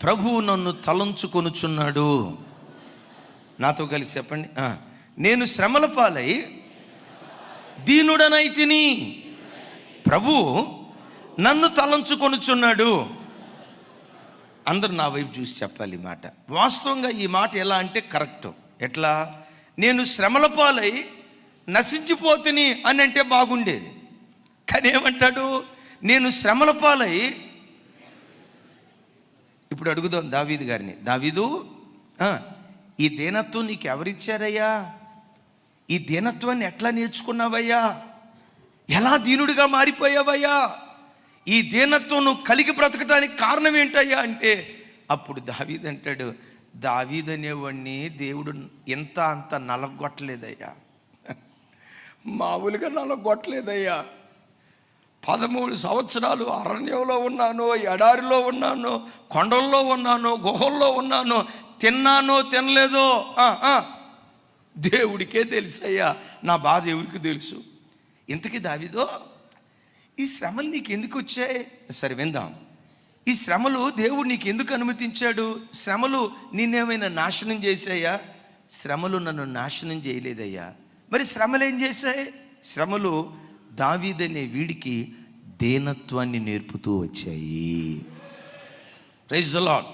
ప్రభువు నన్ను తలంచుకొనుచున్నాడు. నాతో కలిసి చెప్పండి. నేను శ్రమల పాలై దీనుడనైతిని, ప్రభువు నన్ను తలంచుకొనుచున్నాడు. అందరూ నా వైపు చూసి చెప్పాలి ఈ మాట. వాస్తవంగా ఈ మాట ఎలా అంటే కరెక్ట్. ఎట్లా? నేను శ్రమల పాలై నశించిపోతుని అని అంటే బాగుండేది. కానీ ఏమంటాడు? నేను శ్రమల పాలై. ఇప్పుడు అడుగుదాం దావీదు గారిని, దావీదు ఈ దీనత్వం నీకు ఎవరిచ్చారయ్యా? ఈ దీనత్వాన్ని ఎట్లా నేర్చుకున్నావయ్యా? ఎలా దీనుడిగా మారిపోయావయ్యా? ఈ దీనత్వం నువ్వు కలిగి బ్రతకటానికి కారణం ఏంటయ్యా అంటే, అప్పుడు దావీదు అంటాడు, దావీదు అనేవాడిని దేవుడు ఇంత అంత నలగొట్టలేదయ్యా, మామూలుగా నలగొట్టలేదయ్యా. 13 సంవత్సరాలు అరణ్యంలో ఉన్నాను, ఎడారిలో ఉన్నాను, కొండల్లో ఉన్నాను, గుహల్లో ఉన్నాను, తిన్నానో తినలేదో దేవుడికే తెలుసయ్యా, నా బాధ ఎవరికి తెలుసు. ఇంతకీ దావీదో, ఈ శ్రమలు నీకు ఎందుకు వచ్చాయి? సరే విందాం. ఈ శ్రమలు దేవుడు నీకు ఎందుకు అనుమతించాడు? శ్రమలు నిన్నేమైనా నాశనం చేశాయా? శ్రమలు నన్ను నాశనం చేయలేదయ్యా. మరి శ్రమలు ఏం చేశాయి? శ్రమలు దావీదనే వీడికి దీనత్వాన్ని నేర్పుతూ వచ్చాయి. Praise the Lord.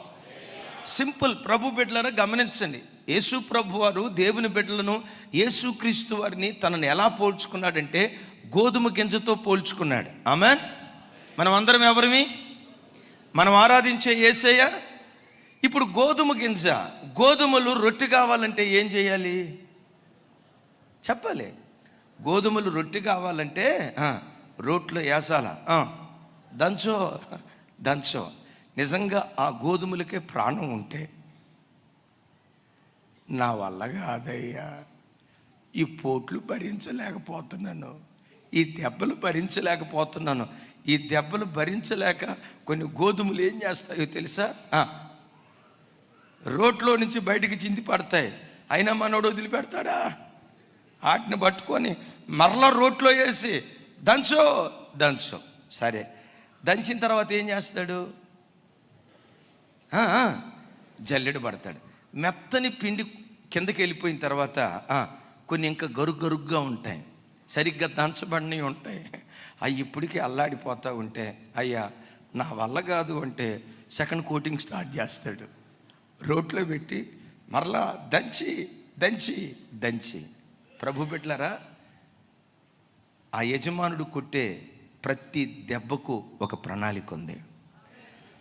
సింపుల్. ప్రభు బిడ్డలారా గమనించండి, యేసు ప్రభు వారు దేవుని బిడ్డలను, యేసుక్రీస్తు వారిని తనను ఎలా పోల్చుకున్నాడంటే గోధుమ గింజతో పోల్చుకున్నాడు. ఆమేన్. మనం అందరం ఎవరిమి? మనం ఆరాధించే యేసయ్య. ఇప్పుడు గోధుమ గింజ, గోధుమలు రొట్టె కావాలంటే ఏం చేయాలి చెప్పాలి? గోధుమలు రొట్టె కావాలంటే రోట్లో వేసాల, దంచో. నిజంగా ఆ గోధుమలకే ప్రాణం ఉంటే, నా వల్ల కాదయ్యా, ఈ పోట్లు భరించలేకపోతున్నాను, ఈ దెబ్బలు భరించలేకపోతున్నాను, ఈ దెబ్బలు భరించలేక కొన్ని గోధుమలు ఏం చేస్తాయో తెలుసా? రోట్లో నుంచి బయటికి చింది పడతాయి. అయినా మనోడు వదిలిపెడతాడా? వాటిని పట్టుకొని మరలా రోట్లో వేసి దంచో. సరే, దంచిన తర్వాత ఏం చేస్తాడు? జల్లెడ పడతాడు. మెత్తని పిండి కిందకి వెళ్ళిపోయిన తర్వాత కొన్ని ఇంకా గరుగ్గా ఉంటాయి, సరిగ్గా దంచబడినవి ఉంటాయి. అవి ఇప్పటికీ అల్లాడిపోతూ ఉంటే, అయ్యా నా వల్ల కాదు అంటే సెకండ్ కోటింగ్ స్టార్ట్ చేస్తాడు. రోట్లో పెట్టి మరలా దంచి. ప్రభు బిడ్డలారా, ఆ యజమానుడు కొట్టే ప్రతి దెబ్బకు ఒక ప్రణాళిక ఉంది.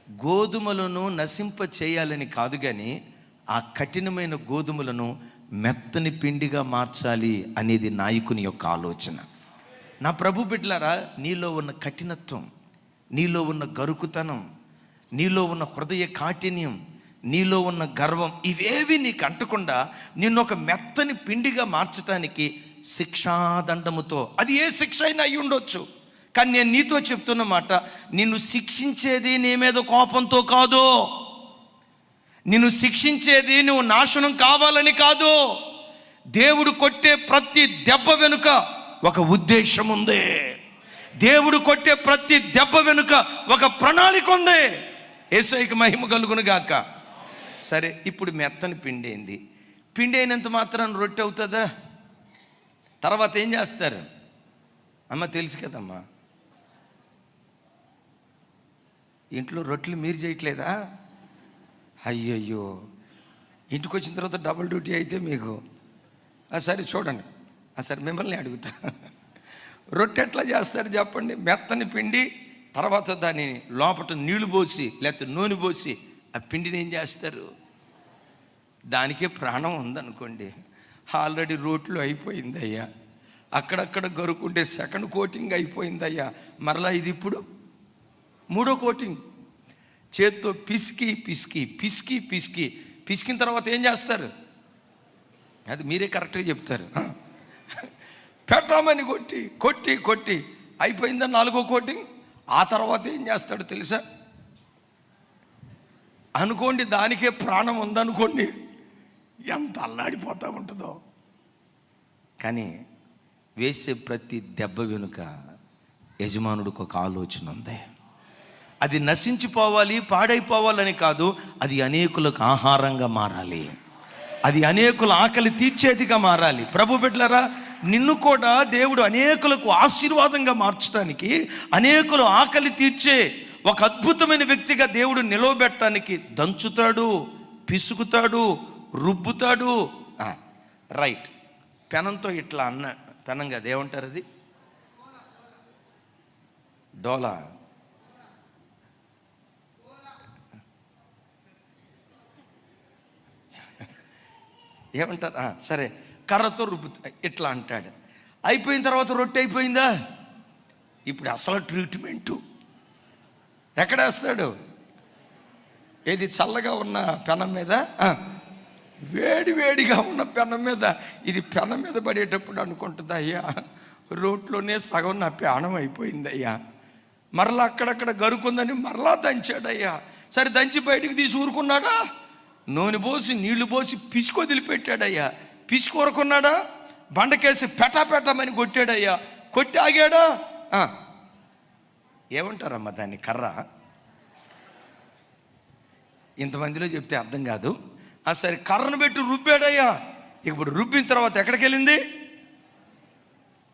గోధుమలను నశింప చేయాలని కాదు, కానీ ఆ కఠినమైన గోధుమలను మెత్తని పిండిగా మార్చాలి అనేది నాయకుని యొక్క ఆలోచన. నా ప్రభు బిడ్డలారా, నీలో ఉన్న కఠినత్వం, నీలో ఉన్న గరుకుతనం, నీలో ఉన్న హృదయ కాఠిన్యం, నీలో ఉన్న గర్వం, ఇవేవి నీకు అంటకుండా నిన్ను ఒక మెత్తని పిండిగా మార్చడానికి శిక్షాదండముతో, అది ఏ శిక్ష అయినా అయి ఉండొచ్చు, కానీ నేను నీతో చెప్తున్న మాట, నిన్ను శిక్షించేది నీ మీద కోపంతో కాదు, నిన్ను శిక్షించేది నువ్వు నాశనం కావాలని కాదు. దేవుడు కొట్టే ప్రతి దెబ్బ వెనుక ఒక ఉద్దేశం ఉంది. దేవుడు కొట్టే ప్రతి దెబ్బ వెనుక ఒక ప్రణాళిక ఉంది. యేసయ్యకి మహిమ కలుగును గాక. సరే, ఇప్పుడు మెత్తని పిండి అయింది. పిండి అయినంత మాత్రాన్ని రొట్టె అవుతుందా? తర్వాత ఏం చేస్తారు? అమ్మ తెలుసు కదమ్మా, ఇంట్లో రొట్టెలు మీరు చేయట్లేదా? అయ్యయ్యో, ఇంటికి వచ్చిన తర్వాత డబుల్ డ్యూటీ అయితే మీకు. సరే చూడండి, సరే మిమ్మల్ని అడుగుతా, రొట్టె ఎట్లా చేస్తారు చెప్పండి? మెత్తని పిండి, తర్వాత దాన్ని లోపల నీళ్లు పోసి లేకపోతే నూనె పోసి ఆ పిండిని ఏం చేస్తారు? దానికే ప్రాణం ఉందనుకోండి, ఆల్రెడీ రోట్లో అయిపోయిందయ్యా, అక్కడక్కడ గరుకుంటే సెకండ్ కోటింగ్ అయిపోయిందయ్యా, మరలా ఇది ఇప్పుడు మూడో కోటింగ్. చేత్తో పిసికిన తర్వాత ఏం చేస్తారు? అది మీరే కరెక్ట్గా చెప్తారు. పెట్టామని కొట్టి అయిపోయిందా నాలుగో కోటింగ్. ఆ తర్వాత ఏం చేస్తాడు తెలుసా? అనుకోండి, దానికే ప్రాణం ఉందనుకోండి, ఎంత అల్లాడిపోతూ ఉంటుందో. కానీ వేసే ప్రతి దెబ్బ వెనుక యజమానుడికి ఒక ఆలోచన ఉంది. అది నశించిపోవాలి, పాడైపోవాలని కాదు, అది అనేకులకు ఆహారంగా మారాలి, అది అనేకుల ఆకలి తీర్చేదిగా మారాలి. ప్రభు బిడ్డలారా, నిన్ను కూడా దేవుడు అనేకులకు ఆశీర్వాదంగా మార్చడానికి, అనేకులు ఆకలి తీర్చే ఒక అద్భుతమైన వ్యక్తిగా దేవుడు నిలవబెట్టడానికి దంచుతాడు, పిసుకుతాడు, రుబ్బుతాడు. రైట్. పెనంతో ఇట్లా పెనం కదా, ఏమంటారు అది? డోలా. ఏమంటారు? సరే, కర్రతో రుబ్బుతా ఇట్లా అంటాడు. అయిపోయిన తర్వాత రొట్టె అయిపోయిందా? ఇప్పుడు అసలు ట్రీట్మెంటు ఎక్కడేస్తాడు? ఏది చల్లగా ఉన్న పెనం మీద, వేడిగా ఉన్న పెనం మీద. ఇది పెనం మీద పడేటప్పుడు అనుకుంటుంది, అయ్యా రోట్లోనే సగం నా ప్రాణం అయిపోయిందయ్యా, మరలా అక్కడక్కడ గరుకుందని మరలా దంచాడయ్యా. సరే, దంచి బయటికి తీసి ఊరుకున్నాడా? నూనె పోసి నీళ్లు పోసి పిసుకు వదిలిపెట్టాడయ్యా. పిసుకు ఊరుకున్నాడా? బండకేసి పెట్టమని కొట్టాడయ్యా. కొట్టి ఆగాడా? ఏమంటారమ్మా దాన్ని? కర్ర. ఇంతమందిలో చెప్తే అర్థం కాదు. సరే, కర్రను పెట్టి రుబ్బాడయ్యా. ఇప్పుడు రుబ్బిన తర్వాత ఎక్కడికి వెళ్ళింది?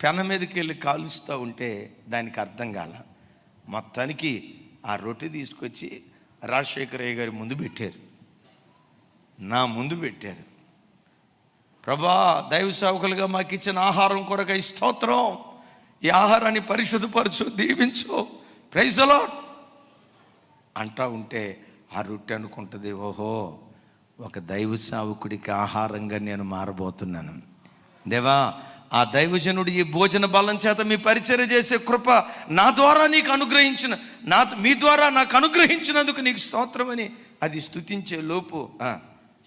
పెన మీదకి వెళ్ళి కాలుస్తూ ఉంటే దానికి అర్థం కాల. మొత్తానికి ఆ రొట్టె తీసుకొచ్చి రాజశేఖరయ్య గారి ముందు పెట్టారు, నా ముందు పెట్టారు. ప్రభా, దైవ సేవకులుగా మాకు ఇచ్చిన ఆహారం కొరకై స్తోత్రం, ఈ ఆహారాన్ని పరిశుద్ధపరచు, దీవించు, ప్రైజ్ ది లార్డ్ అంటా ఉంటే ఆ రొట్టె అనుకుంటుంది, ఓహో ఒక దైవ సేవకుడికి ఆహారంగా నేను మారబోతున్నాను. దేవా, ఆ దైవజనుడు ఈ భోజన బలం చేత మీ పరిచర్య చేసే కృప నా ద్వారా నీకు అనుగ్రహించిన, మీ ద్వారా నాకు అనుగ్రహించినందుకు నీకు స్తోత్రం అని అది స్తుతించే లోపు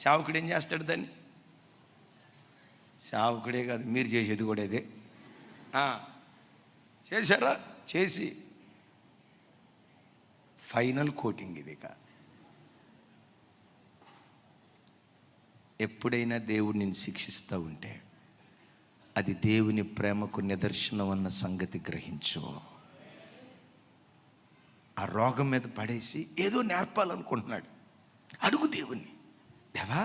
సేవకుడు ఏం చేస్తాడు దాన్ని? సేవకుడే కాదు, మీరు చేసేది కూడా ఇదే. చేశారా? చేసి ఫైనల్ కోటింగ్ ఇది. ఎప్పుడైనా దేవుడు నిన్ను శిక్షిస్తూ ఉంటే అది దేవుని ప్రేమకు నిదర్శనం అన్న సంగతి గ్రహించు. ఆ రోగం మీద పడేసి ఏదో నేర్పాలనుకుంటున్నాడు, అడుగు దేవుణ్ణి, దేవా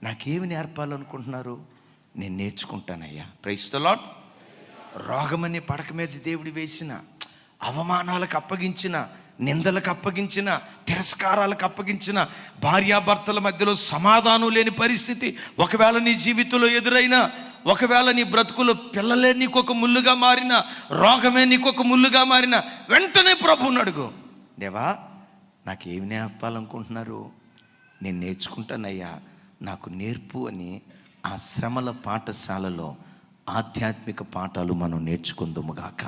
నాకేమి నేర్పాలనుకుంటున్నారు? నేను నేర్చుకుంటానయ్యా. Praise the lord. రోగమనే పడక మీద దేవుడు వేసిన, అవమానాలకు అప్పగించిన, నిందలకు అప్పగించిన, తిరస్కారాలకు అప్పగించిన, భార్యాభర్తల మధ్యలో సమాధానం లేని పరిస్థితి ఒకవేళ నీ జీవితంలో ఎదురైనా, ఒకవేళ నీ బ్రతుకులో పిల్లలే నీకొక ముళ్ళుగా మారిన, రోగమే నీకొక ముళ్ళుగా మారిన, వెంటనే ప్రభువుని అడుగు, దేవా నాకేమి నేర్పాలనుకుంటున్నారు? నేను నేర్చుకుంటానయ్యా, నాకు నేర్పు అని. ఆ శ్రమల పాఠశాలలో ఆధ్యాత్మిక పాఠాలు మనం నేర్చుకుందాముగాక.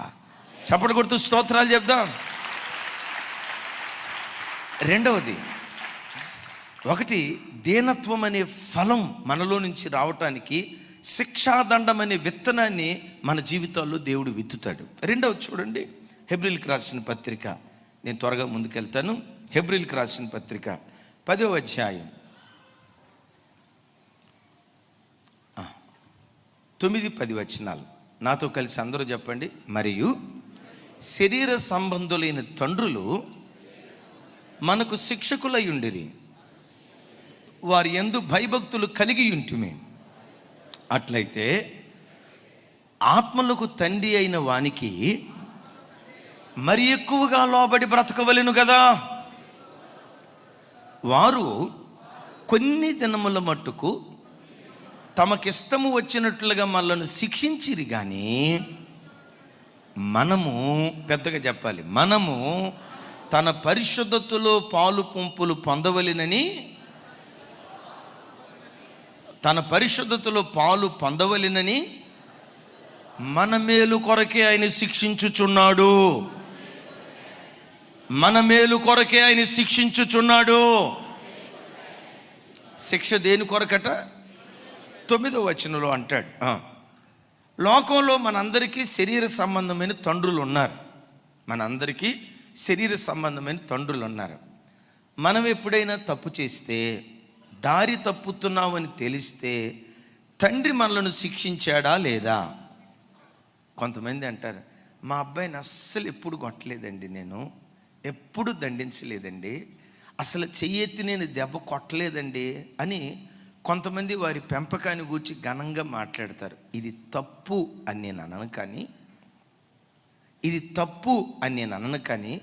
చప్పట్లు కొడుతూ స్తోత్రాలు చెప్దాం. రెండవది, ఒకటి దీనత్వం అనే ఫలం మనలో నుంచి రావటానికి శిక్షాదండం అనే విత్తనాన్ని మన జీవితాల్లో దేవుడు విత్తుతాడు. రెండవది చూడండి, హెబ్రీయులకు రాసిన పత్రిక, నేను త్వరగా ముందుకెళ్తాను. హెబ్రీయులకు రాసిన పత్రిక 10వ అధ్యాయం 9-10 వచనాలు నాతో కలిసి అందరూ చెప్పండి. మరియు శరీర సంబంధులైన తండ్రులు మనకు శిక్షకులై ఉండిరి, వారి యందు భయభక్తులు కలిగి ఉంటుమే. అట్లయితే ఆత్మలకు తండ్రి అయిన వానికి మరి ఎక్కువగా లోబడి బ్రతకవలెను కదా. వారు కొన్ని దినముల మట్టుకు తమకిష్టము వచ్చినట్లుగా మనల్ని శిక్షించిరి, కానీ మనము, పెద్దగా చెప్పాలి, మనము తన పరిశుద్ధతలో పాలు పంపులు పొందవలెనని, తన పరిశుద్ధతలో పాలు పొందవలెనని మన మేలు కొరకే ఆయన శిక్షించుచున్నాడు. మన మేలు కొరకే ఆయన శిక్షించుచున్నాడు. శిక్ష దేని కొరకట? 9వ వచనంలో అంటాడు, లోకంలో మనందరికీ శరీర సంబంధమైన తండ్రులు ఉన్నారు. మనందరికీ శరీర సంబంధమైన తండ్రులు ఉన్నారు. మనం ఎప్పుడైనా తప్పు చేస్తే, దారి తప్పుతున్నామని తెలిస్తే తండ్రి మనలను శిక్షించాడా లేదా? కొంతమంది అంటారు, మా అబ్బాయిని అస్సలు ఎప్పుడు కొట్టలేదండి, నేను ఎప్పుడు దండించలేదండి, అసలు చెయ్యెత్తి నేను దెబ్బ కొట్టలేదండి అని కొంతమంది వారి పెంపకాన్ని గురించి ఘనంగా మాట్లాడతారు. ఇది తప్పు అని నేను అనను, కానీ ఇది తప్పు అని నేను అనను, కానీ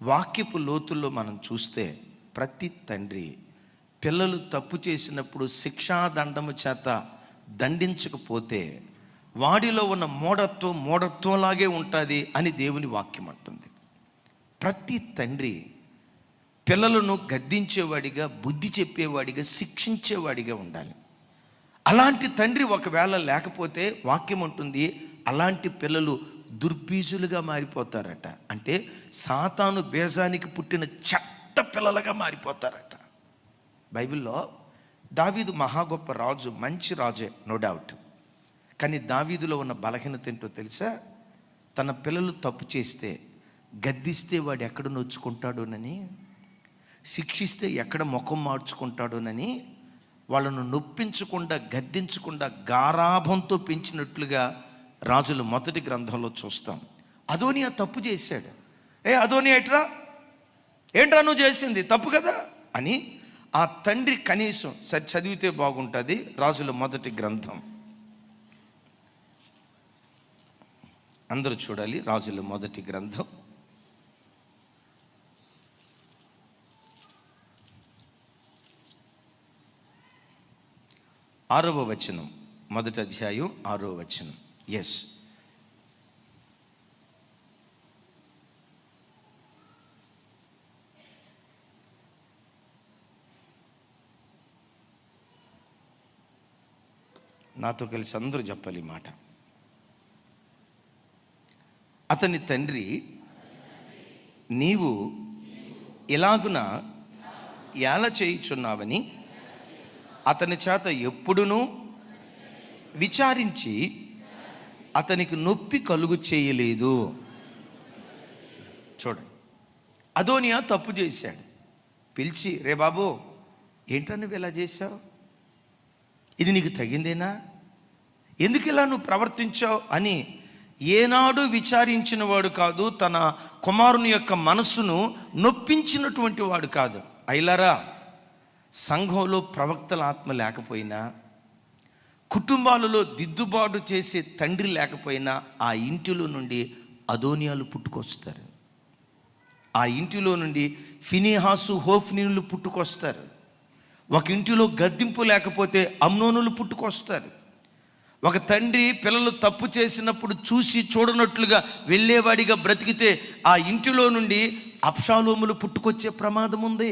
వాక్యపు లోతుల్లో మనం చూస్తే ప్రతి తండ్రి పిల్లలు తప్పు చేసినప్పుడు శిక్షాదండము చేత దండించకపోతే వాడిలో ఉన్న మూఢత్వంలాగే ఉంటుంది అని దేవుని వాక్యం అంటుంది. ప్రతి తండ్రి పిల్లలను గద్దించేవాడిగా, బుద్ధి చెప్పేవాడిగా, శిక్షించేవాడిగా ఉండాలి. అలాంటి తండ్రి ఒకవేళ లేకపోతే వాక్యం ఉంటుంది, అలాంటి పిల్లలు దుర్బీజులుగా మారిపోతారట. అంటే సాతాను బేజానికి పుట్టిన చెత్త పిల్లలుగా మారిపోతారట. బైబిల్లో దావీదు మహా గొప్ప రాజు, మంచి రాజే, నో డౌట్. కానీ దావీదులో ఉన్న బలహీనత ఏంటో తెలుసా? తన పిల్లలు తప్పు చేస్తే గద్దిస్తే వాడు ఎక్కడ నొచ్చుకుంటాడోనని, శిక్షిస్తే ఎక్కడ ముఖం మార్చుకుంటాడోనని వాళ్ళను నొప్పించకుండా, గద్దించకుండా గారాభంతో పెంచినట్లుగా రాజుల మొదటి గ్రంథంలో చూస్తాం. అదోనియా తప్పు చేశాడు. అదోనియా ఏంట్రా నువ్వు చేసింది తప్పు కదా అని ఆ తండ్రి కనీసం సరి చదివితే బాగుంటుంది. రాజుల మొదటి గ్రంథం అందరూ చూడాలి. రాజుల మొదటి గ్రంథం 6వ వచనం, మొదటి అధ్యాయం 6వ వచనం. ఎస్, నాతో కలిసి అందరూ చెప్పాలి ఈ మాట. అతని తండ్రి, నీవు ఇలాగున ఏల చేయుచున్నావని అతని చేత ఎప్పుడునూ విచారించి అతనికి నొప్పి కలుగు చేయలేదు. చూడండి, అదోనియా తప్పు చేశాడు. పిలిచి, రే బాబు, ఏంటో నువ్వు ఇలా చేశావు? ఇది నీకు తగిందేనా? ఎందుకు ఇలా నువ్వు ప్రవర్తించావు అని ఏనాడు విచారించిన వాడు కాదు. తన కుమారుని యొక్క మనసును నొప్పించినటువంటి వాడు కాదు. అయిలారా, సంఘంలో ప్రవక్తల ఆత్మ లేకపోయినా, కుటుంబాలలో దిద్దుబాటు చేసే తండ్రి లేకపోయినా ఆ ఇంటిలో నుండి అదోనియాలు పుట్టుకొస్తారు. ఆ ఇంటిలో నుండి ఫినెహాసు, హోఫ్నీలు పుట్టుకొస్తారు. ఒక ఇంటిలో గద్దింపు లేకపోతే అమ్నోనులు పుట్టుకొస్తారు. ఒక తండ్రి పిల్లలు తప్పు చేసినప్పుడు చూసి చూడనట్లుగా వెళ్ళేవాడిగా బ్రతికితే ఆ ఇంటిలో నుండి అబ్షాలోములు పుట్టుకొచ్చే ప్రమాదం ఉంది.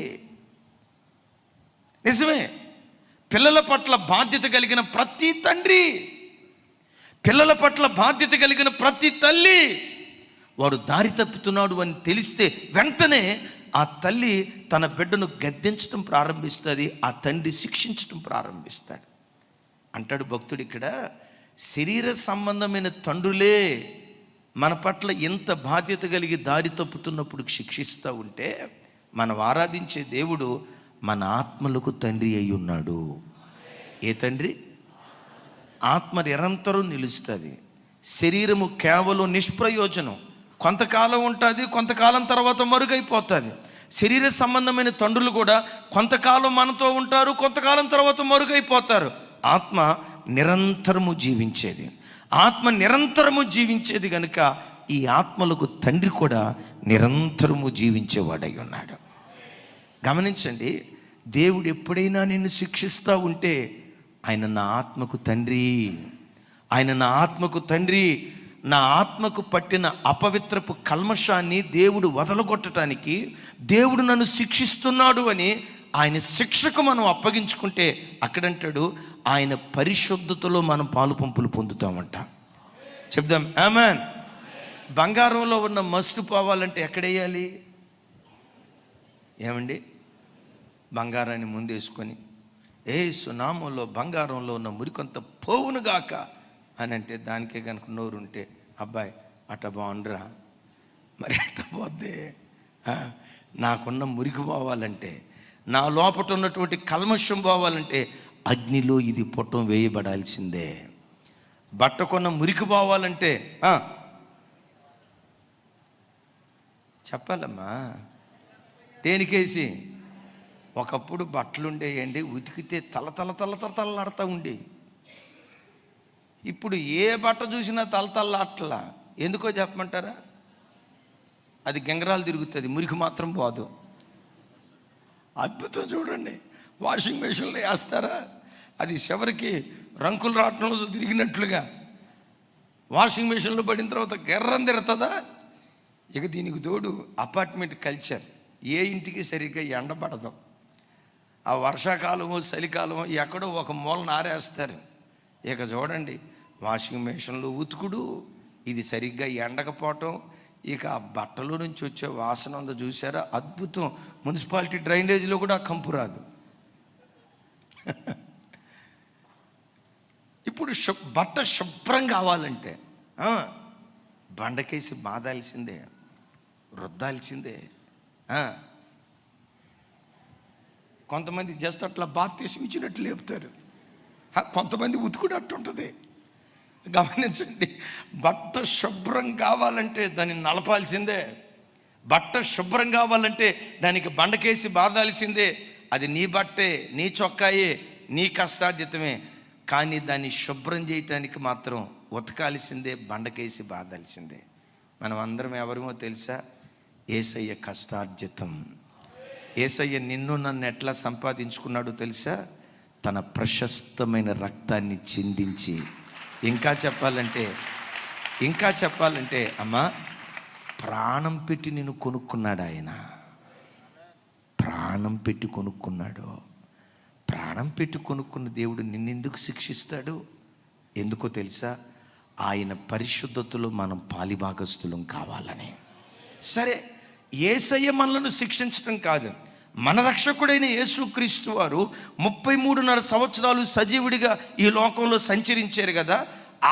నిజమే. పిల్లల పట్ల బాధ్యత కలిగిన ప్రతి తండ్రి, పిల్లల పట్ల బాధ్యత కలిగిన ప్రతి తల్లి, వాడు దారి తప్పుతున్నాడు అని తెలిస్తే వెంటనే ఆ తల్లి తన బిడ్డను గద్దించడం ప్రారంభిస్తుంది, ఆ తండ్రి శిక్షించడం ప్రారంభిస్తాడు. అంటాడు భక్తుడు ఇక్కడ, శరీర సంబంధమైన తండ్రులే మన పట్ల ఎంత బాధ్యత కలిగి దారి తప్పుతున్నప్పుడు శిక్షిస్తూ ఉంటే, మనం ఆరాధించే దేవుడు మన ఆత్మలకు తండ్రి అయి ఉన్నాడు. ఏ తండ్రి? ఆత్మ నిరంతరం నిలుస్తుంది. శరీరము కేవలం నిష్ప్రయోజనం. కొంతకాలం ఉంటుంది, కొంతకాలం తర్వాత మరుగైపోతుంది. శరీర సంబంధమైన తండ్రులు కూడా కొంతకాలం మనతో ఉంటారు, కొంతకాలం తర్వాత మరుగైపోతారు. ఆత్మ నిరంతరము జీవించేది. ఆత్మ నిరంతరము జీవించేది కనుక ఈ ఆత్మలకు తండ్రి కూడా నిరంతరము జీవించేవాడై ఉన్నాడు. గమనించండి, దేవుడు ఎప్పుడైనా నిన్ను శిక్షిస్తూ ఉంటే ఆయన నా ఆత్మకు తండ్రి, ఆయన నా ఆత్మకు తండ్రి. నా ఆత్మకు పట్టిన అపవిత్రపు కల్మషాన్ని దేవుడు వదలగొట్టడానికి దేవుడు నన్ను శిక్షిస్తున్నాడు అని ఆయన శిక్షకు మనం అప్పగించుకుంటే అక్కడంటాడు ఆయన పరిశుద్ధతలో మనం పాలు పంపులు పొందుతామంట. చెప్దాం ఆమేన్. బంగారంలో ఉన్న మస్తు పోవాలంటే ఎక్కడేయాలి? ఏమండి, బంగారాన్ని ముందేసుకొని యేసు నామంలో బంగారంలో ఉన్న మురికొంత పోవునుగాక అని అంటే దానికే కనుక నోరుంటే, అబ్బాయి అట్ట బాగుండ్రా, మరి అట్ట పోద్దే. నాకున్న మురికి పోవాలంటే, నా లోపట ఉన్నటువంటి కల్మషం పోవాలంటే అగ్నిలో ఇది పొట్టం వేయబడాల్సిందే. బట్టకున్న మురికి పోవాలంటే చెప్పాలమ్మా, దేనికేసి? ఒకప్పుడు బట్టలు ఉండేయండి, ఉతికితే తలలాడుతూ ఉండే. ఇప్పుడు ఏ బట్ట చూసినా తలతల్లాట్లా. ఎందుకో చెప్పమంటారా? అది గంగరాలు తిరుగుతుంది, మురికి మాత్రం పోదు. అద్భుతం చూడండి. వాషింగ్ మెషిన్లో వేస్తారా, అది చివరికి రంకులు రావటంలో తిరిగినట్లుగా వాషింగ్ మెషిన్లో పడిన తర్వాత గెర్రం తిరుగుతుందా? ఇక దీనికి తోడు అపార్ట్మెంట్ కల్చర్. ఏ ఇంటికి సరిగ్గా ఎండబడదు. ఆ వర్షాకాలము చలికాలము ఎక్కడో ఒక మూలన ఆరేస్తారు. ఇక చూడండి, వాషింగ్ మెషిన్లో ఉతుకుడు, ఇది సరిగ్గా ఎండకపోవటం, ఇక ఆ బట్టలో నుంచి వచ్చే వాసన ఉందో చూసారా, అద్భుతం. మున్సిపాలిటీ డ్రైనేజీలో కూడా కంపు రాదు. ఇప్పుడు బట్ట శుభ్రం కావాలంటే బండకేసి బాదాల్సిందే, రుద్దాల్సిందే. కొంతమంది జస్ట్ అట్లా బాప్తీసం ఇచ్చినట్టు లేపుతారు, కొంతమంది ఉతుకుడట్టు ఉంటుంది. గమనించండి, బట్ట శుభ్రం కావాలంటే దాన్ని నలపాల్సిందే, బట్ట శుభ్రం కావాలంటే దానికి బండకేసి బాదాల్సిందే. అది నీ బట్టే, నీ చొక్కాయే, నీ కష్టార్జితమే. కానీ దాన్ని శుభ్రం చేయటానికి మాత్రం ఉతకాల్సిందే, బండకేసి బాధాల్సిందే. మనం అందరం ఎవరేమో తెలుసా? యేసయ్య కష్టార్జితం. యేసయ్య నిన్ను నన్ను ఎట్లా సంపాదించుకున్నాడో తెలుసా? తన ప్రశస్తమైన రక్తాన్ని చిందించి. ఇంకా చెప్పాలంటే అమ్మా, ప్రాణం పెట్టి నిన్ను కొనుక్కున్నాడు ఆయన. ప్రాణం పెట్టి కొనుక్కున్నాడు. ప్రాణం పెట్టి కొనుక్కున్న దేవుడు నిన్నెందుకు శిక్షిస్తాడు? ఎందుకో తెలుసా? ఆయన పరిశుద్ధతలో మనం పాలిభాగస్తులం కావాలని. సరే, యేసయ్య మనలను శిక్షించడం కాదు, మన రక్షకుడైన యేసుక్రీస్తు వారు 33.5 సంవత్సరాలు సజీవుడిగా ఈ లోకంలో సంచరించారు కదా.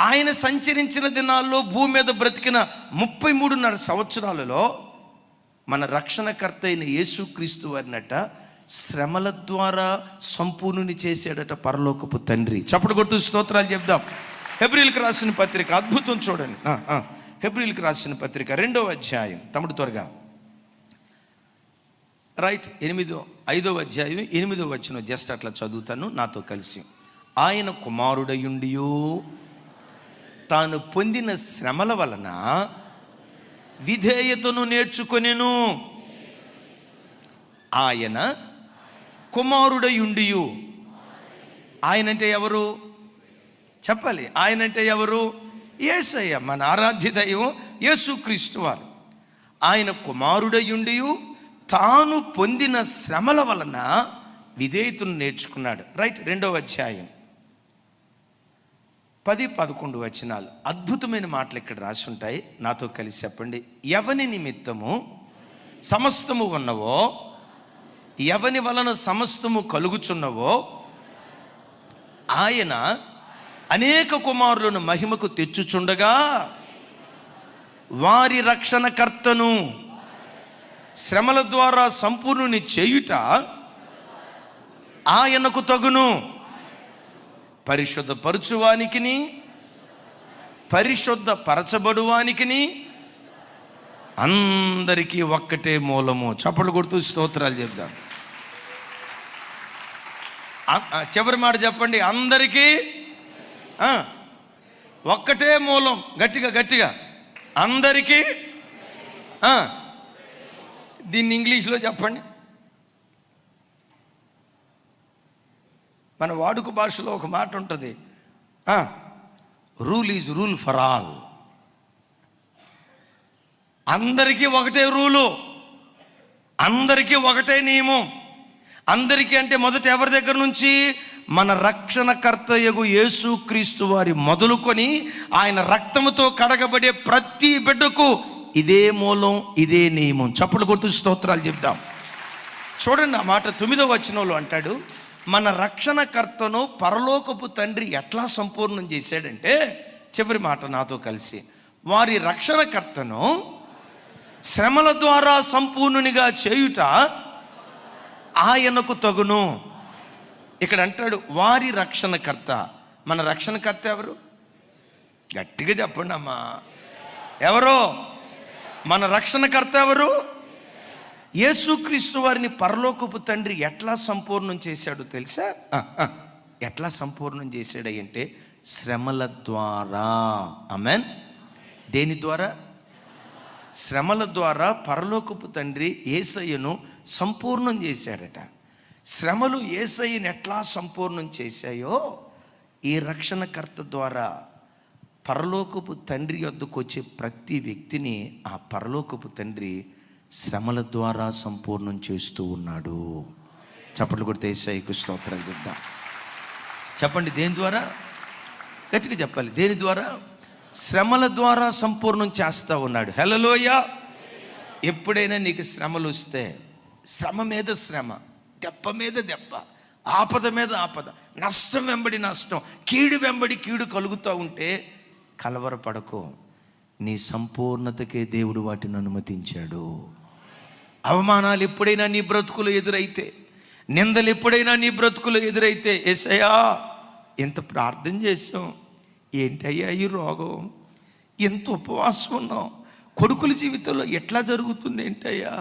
ఆయన సంచరించిన దినాల్లో భూమి మీద బ్రతికిన 33.5 సంవత్సరాలలో మన రక్షణకర్త అయిన యేసుక్రీస్తు వారినట శ్రమల ద్వారా సంపూర్ణుని చేశాడట పరలోకపు తండ్రి. చప్పటి కొడుతూ స్తోత్రాలు చెప్దాం. హెబ్రీయులకు రాసిన పత్రిక అద్భుతం చూడండి. హెబ్రీయులకు రాసిన పత్రిక 2వ అధ్యాయం, తమ్ముడు త్వరగా రైట్. 5వ అధ్యాయం 8వ వచనం జస్ట్ అట్లా చదువుతాను నాతో కలిసి. ఆయన కుమారుడయుండియు తాను పొందిన శ్రమల వలన విధేయతను నేర్చుకొనెను. ఆయన కుమారుడయుండియు. ఆయనంటే ఎవరు చెప్పాలి? ఆయనంటే ఎవరు? యేసయ్య, మన ఆరాధ్య దైవం యేసుక్రీస్తు వారు. ఆయన కుమారుడయుండియు తాను పొందిన శ్రమల వలన విధేయతను నేర్చుకున్నాడు. రైట్. 2వ అధ్యాయం 10-11 వచనాలు, అద్భుతమైన మాటలు ఇక్కడ రాసి ఉంటాయి. నాతో కలిసి చెప్పండి. ఎవని నిమిత్తము సమస్తము ఉన్నవో, ఎవని వలన సమస్తము కలుగుచున్నవో, ఆయన అనేక కుమారులను మహిమకు తెచ్చుచుండగా వారి రక్షణకర్తను శ్రమల ద్వారా సంపూర్ణుని చేయుట ఆయనకు తగును. పరిశుద్ధ పరచువానికిని పరిశుద్ధ పరచబడువానికిని అందరికీ ఒక్కటే మూలము. చప్పట్లు కొడుతూ స్తోత్రాలు చెప్దాం. చివరి మాట చెప్పండి. అందరికీ ఒక్కటే మూలం. గట్టిగా అందరికీ. దీన్ని ఇంగ్లీష్లో చెప్పండి. మన వాడుక భాషలో ఒక మాట ఉంటుంది, rule is rule for all. అందరికీ ఒకటే రూలు, అందరికీ ఒకటే నియమం. అందరికీ అంటే మొదట ఎవరి దగ్గర నుంచి? మన రక్షణకర్తయగు యేసుక్రీస్తు వారి మొదలుకొని ఆయన రక్తముతో కడగబడే ప్రతి బిడ్డకు ఇదే మూలం, ఇదే నియమం. చప్పుడు కొడుతూ స్తోత్రాలు చెప్దాం. చూడండి, ఆ మాట 9వ వచనంలో అంటాడు, మన రక్షణకర్తను పరలోకపు తండ్రి ఎట్లా సంపూర్ణం చేశాడంటే, చివరి మాట నాతో కలిసి, వారి రక్షణకర్తను శ్రమల ద్వారా సంపూర్ణునిగా చేయుట ఆయనకు తగును. ఇక్కడ అంటాడు వారి రక్షణకర్త. మన రక్షణకర్త ఎవరు? గట్టిగా చెప్పండి అమ్మా, ఎవరో? మన రక్షణకర్త ఎవరు? యేసుక్రీస్తు వారిని పరలోకపు తండ్రి ఎట్లా సంపూర్ణం చేశాడో తెలుసా? ఎట్లా సంపూర్ణం చేశాడు అంటే శ్రమల ద్వారా. ఆమేన్. దేని ద్వారా? శ్రమల ద్వారా పరలోకపు తండ్రి యేసయ్యను సంపూర్ణం చేశాడట. శ్రమలు యేసయ్యను ఎట్లా సంపూర్ణం చేశాయో ఈ రక్షణకర్త ద్వారా పరలోకపు తండ్రి వద్దకు వచ్చే ప్రతి వ్యక్తిని ఆ పరలోకపు తండ్రి శ్రమల ద్వారా సంపూర్ణం చేస్తూ ఉన్నాడు. చప్పట్లు కొడితే యేసయ్యకు స్తోత్రాలు చెప్దాం. చెప్పండి, దేని ద్వారా? గట్టిగా చెప్పాలి. దేని ద్వారా? శ్రమల ద్వారా సంపూర్ణం చేస్తూ ఉన్నాడు. హల్లెలూయా. ఎప్పుడైనా నీకు శ్రమలు వస్తే శ్రమ మీద శ్రమ, దెబ్బ మీద దెబ్బ, ఆపద మీద ఆపద, నష్టం వెంబడి నష్టం, కీడు వెంబడి కీడు కలుగుతూ ఉంటే కలవరపడకు. నీ సంపూర్ణతకే దేవుడు వాటిని అనుమతించాడు. అవమానాలు ఎప్పుడైనా నీ బ్రతుకులు ఎదురైతే, నిందలు ఎప్పుడైనా నీ బ్రతుకులు ఎదురైతే, యేసయ్యా ఎంత ప్రార్థన చేసాం, ఏంటయ్యా ఈ రోగం, ఎంత ఉపవాసం ఉన్నాం, కొడుకుల జీవితంలో ఎట్లా జరుగుతుంది ఏంటయ్యా,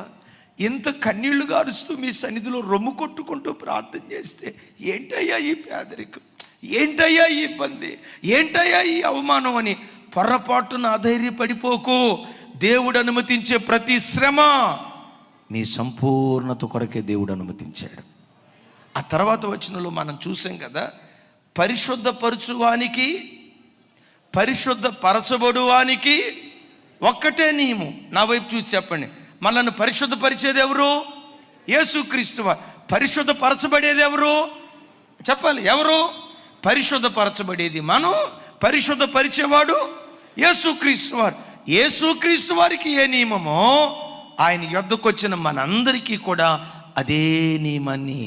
ఎంత కన్నీళ్లు గారుస్తూ మీ సన్నిధిలో రొమ్ము కొట్టుకుంటూ ప్రార్థన చేస్తే ఏంటయ్యా ఈ పేదరికం, ఏంటయ్యా ఈ ఇబ్బంది, ఏంటయ్యా ఈ అవమానం అని పొరపాటున అధైర్యపడిపోకు. దేవుడు అనుమతించే ప్రతి శ్రమ నీ సంపూర్ణత కొరకే దేవుడు అనుమతించాడు. ఆ తర్వాత వచనంలో మనం చూసాం కదా, పరిశుద్ధపరచువానికి పరిశుద్ధపరచబడువానికి ఒక్కటే నియమం. నా వైపు చూసి చెప్పండి, మనల్ని పరిశుద్ధపరిచేది ఎవరు? యేసుక్రీస్తు వారు. పరిశుద్ధపరచబడేది ఎవరు? చెప్పాలి, ఎవరు? పరిశుద్ధపరచబడేది మనం, పరిశుద్ధపరిచేవాడు యేసుక్రీస్తు వారు. యేసుక్రీస్తు వారికి ఏ నియమమో ఆయన యొద్దకు వచ్చిన మనందరికీ కూడా అదే నియమాన్ని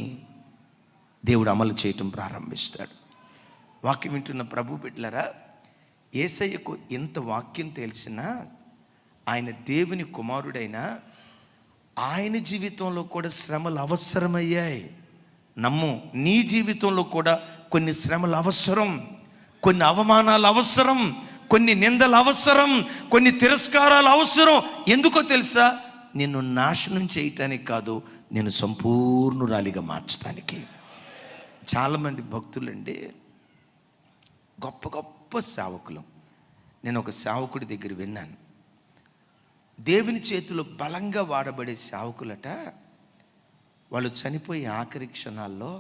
దేవుడు అమలు చేయటం ప్రారంభిస్తాడు. వాక్యం వింటున్న ప్రభు బిడ్డలారా, యేసయ్యకు ఎంత వాక్యం తెలిసినా ఆయన దేవుని కుమారుడైనా ఆయన జీవితంలో కూడా శ్రమలు అవసరమయ్యాయి. నమ్ము, నీ జీవితంలో కూడా కొన్ని శ్రమలు అవసరం, కొన్ని అవమానాలు అవసరం, కొన్ని నిందలు అవసరం, కొన్ని తిరస్కారాలు అవసరం. ఎందుకో తెలుసా? నిన్ను నాశనం చేయటానికి కాదు, నేను సంపూర్ణురాలిగా మార్చడానికి. చాలామంది భక్తులండి, గొప్ప గొప్ప సేవకులు. నేను ఒక సేవకుడి దగ్గర విన్నాను, దేవుని చేతిలో బలంగా వాడబడే సేవకులట, వాళ్ళు చనిపోయే ఆఖరి క్షణాల్లో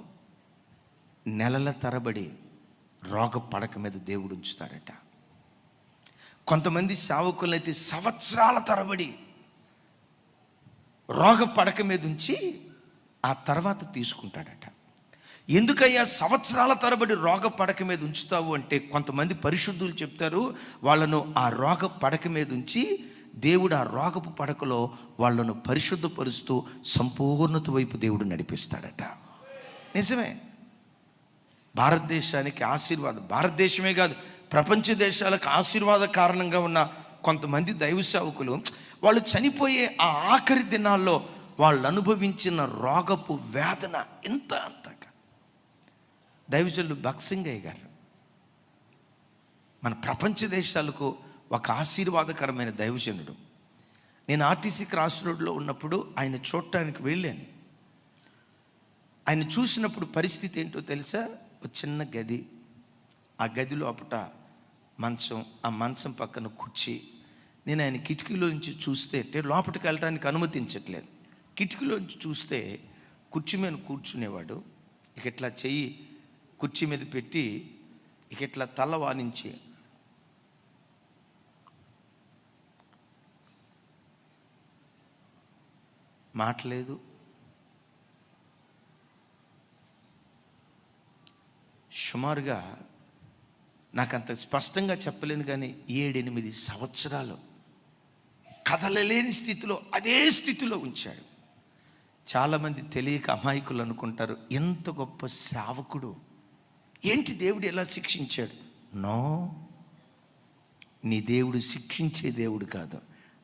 నెలల తరబడి రోగ పడక మీద దేవుడు ఉంచుతాడట. కొంతమంది సేవకులైతే సంవత్సరాల తరబడి రోగ పడక మీద ఉంచి ఆ తర్వాత తీసుకుంటాడట. ఎందుకయ్యా సంవత్సరాల తరబడి రోగ పడక మీద ఉంచుతావు అంటే, కొంతమంది పరిశుద్ధులు చెప్తారు, వాళ్ళను ఆ రోగ పడక మీద ఉంచి దేవుడు ఆ రోగపు పడకలో వాళ్ళను పరిశుద్ధపరుస్తూ సంపూర్ణత వైపు దేవుడు నడిపిస్తాడట. నిజమే. భారతదేశానికి ఆశీర్వాదం, భారతదేశమే కాదు ప్రపంచ దేశాలకు ఆశీర్వాద కారణంగా ఉన్న కొంతమంది దైవ సేవకులు, వాళ్ళు చనిపోయే ఆ ఆఖరి దినాల్లో వాళ్ళు అనుభవించిన రోగపు వేదన ఎంత అంత కాదు. దైవజనులు భక్సింగయ్య గారు మన ప్రపంచ దేశాలకు ఒక ఆశీర్వాదకరమైన దైవజనుడు. నేను ఆర్టీసీ క్రాస్ రోడ్లో ఉన్నప్పుడు ఆయన చూడటానికి వెళ్ళాను. ఆయన చూసినప్పుడు పరిస్థితి ఏంటో తెలుసా? ఒక చిన్న గది, ఆ గది లోపట మంచం, ఆ మంచం పక్కన కుర్చీ. నేను ఆయన కిటికీలో నుంచి చూస్తే, లోపలికి వెళ్ళడానికి అనుమతించట్లేదు, కిటికీలో నుంచి చూస్తే కుర్చీ మీద కూర్చునేవాడు. ఇక ఇట్లా చెయ్యి కుర్చీ మీద పెట్టి ఇక ఇట్లా తల వానించి మాటలేదు, సుమారుగా నాకు అంత స్పష్టంగా చెప్పలేను కానీ 7-8 సంవత్సరాలు కదలలేని స్థితిలో, అదే స్థితిలో ఉంచాడు. చాలామంది తెలియక అమాయకులు అనుకుంటారు, ఎంత గొప్ప సేవకుడు, ఏంటి దేవుడు ఎలా శిక్షించాడు? నో, నీ దేవుడు శిక్షించే దేవుడు కాదు.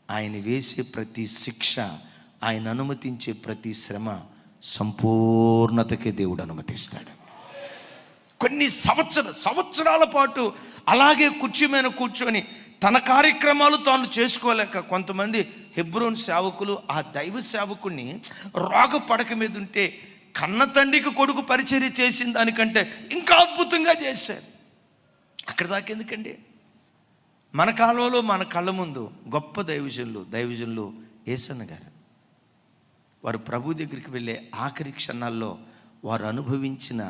ఆయన వేసే ప్రతి శిక్ష, ఆయన అనుమతించే ప్రతి శ్రమ సంపూర్ణతకే దేవుడు అనుమతిస్తాడు. కొన్ని సంవత్సరాల పాటు అలాగే కుర్చీ మీద కూర్చొని తన కార్యక్రమాలు తాను చేసుకోలేక, కొంతమంది హెబ్రోన్ సేవకులు ఆ దైవ సేవకుడిని రోగ పడక మీద ఉంటే కన్న తండ్రికి కొడుకు పరిచర్య చేసిన దానికంటే ఇంకా అద్భుతంగా చేశారు. అక్కడ దాకా ఎందుకండి? మన కాలంలో మన కళ్ళ ముందు గొప్ప దైవజనులు యేసన్న గారు, వారు ప్రభు దగ్గరికి వెళ్ళే ఆఖరి క్షణాల్లో వారు అనుభవించిన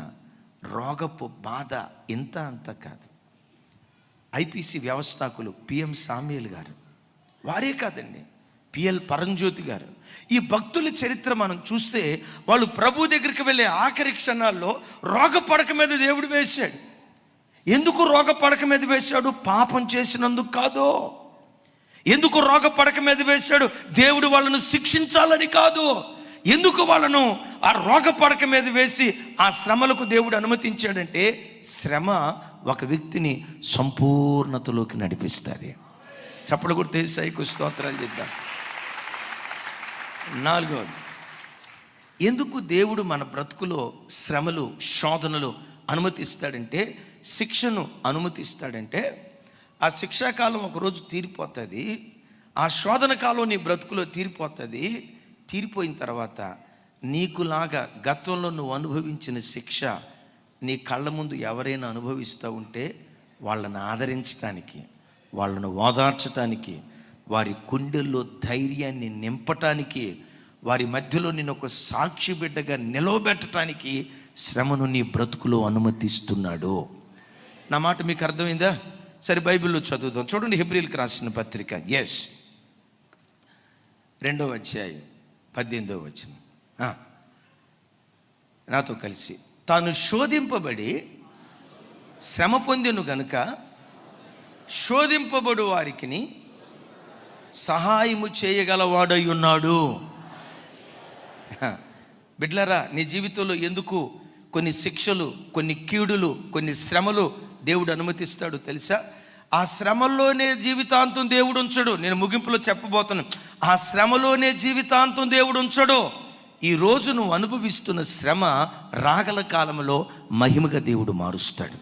రోగపు బాధ ఇంత అంత కాదు. ఐపీసీ వ్యవస్థాకులు పిఎం సామ్యుల్ గారు, వారే కాదండి, పిఎల్ పరంజ్యోతి గారు, ఈ భక్తుల చరిత్ర మనం చూస్తే వాళ్ళు ప్రభు దగ్గరికి వెళ్ళే ఆఖరి క్షణాల్లో రోగ పడక మీద దేవుడు వేశాడు. ఎందుకు రోగ పడక మీద వేశాడు? పాపం చేసినందుకు కాదు. ఎందుకు రోగ పడక మీద వేశాడు? దేవుడు వాళ్ళను శిక్షించాలని కాదు. ఎందుకు వాళ్ళను ఆ రోగ పడక మీద వేసి ఆ శ్రమలకు దేవుడు అనుమతించాడంటే, శ్రమ ఒక వ్యక్తిని సంపూర్ణతలోకి నడిపిస్తుంది. చప్పట్లు కొడితే యేసయ్యకు స్తోత్రాలు చేద్దాం. 4, ఎందుకు దేవుడు మన బ్రతుకులో శ్రమలు, శోధనలు అనుమతిస్తాడంటే, శిక్షను అనుమతిస్తాడంటే, ఆ శిక్షాకాలం ఒకరోజు తీరిపోతుంది, ఆ శోధన కాలం నీ బ్రతుకులో తీరిపోతుంది. తీరిపోయిన తర్వాత నీకులాగా గతంలో నువ్వు అనుభవించిన శిక్ష నీ కళ్ళ ముందు ఎవరైనా అనుభవిస్తూ ఉంటే వాళ్ళని ఆదరించడానికి, వాళ్ళను ఓదార్చడానికి, వారి గుండెల్లో ధైర్యాన్ని నింపటానికి, వారి మధ్యలో నేను ఒక సాక్షి బిడ్డగా నిలవబెట్టడానికి శ్రమను నీ బ్రతుకులో అనుమతిస్తున్నాడు. నా మాట మీకు అర్థమైందా? సరే, బైబిల్లో చదువుతాం. చూడండి, హెబ్రీయులకు రాసిన పత్రిక 2వ అధ్యాయం 18వ వచనం. నాతో కలిసి, తాను శోధింపబడి శ్రమ పొందెను గనుక శోధింపబడు వారికి సహాయము చేయగలవాడై ఉన్నాడు. బిడ్లరా, నీ జీవితంలో ఎందుకు కొన్ని శిక్షలు, కొన్ని కీడులు, కొన్ని శ్రమలు దేవుడు అనుమతిస్తాడు తెలుసా? ఆ శ్రమలోనే జీవితాంతం దేవుడు ఉంచడు. నేను ముగింపులో చెప్పబోతున్నాను. ఆ శ్రమలోనే జీవితాంతం దేవుడు ఉంచడు. ఈరోజు నువ్వు అనుభవిస్తున్న శ్రమ రాగల కాలంలో మహిమగా దేవుడు మారుస్తాడు.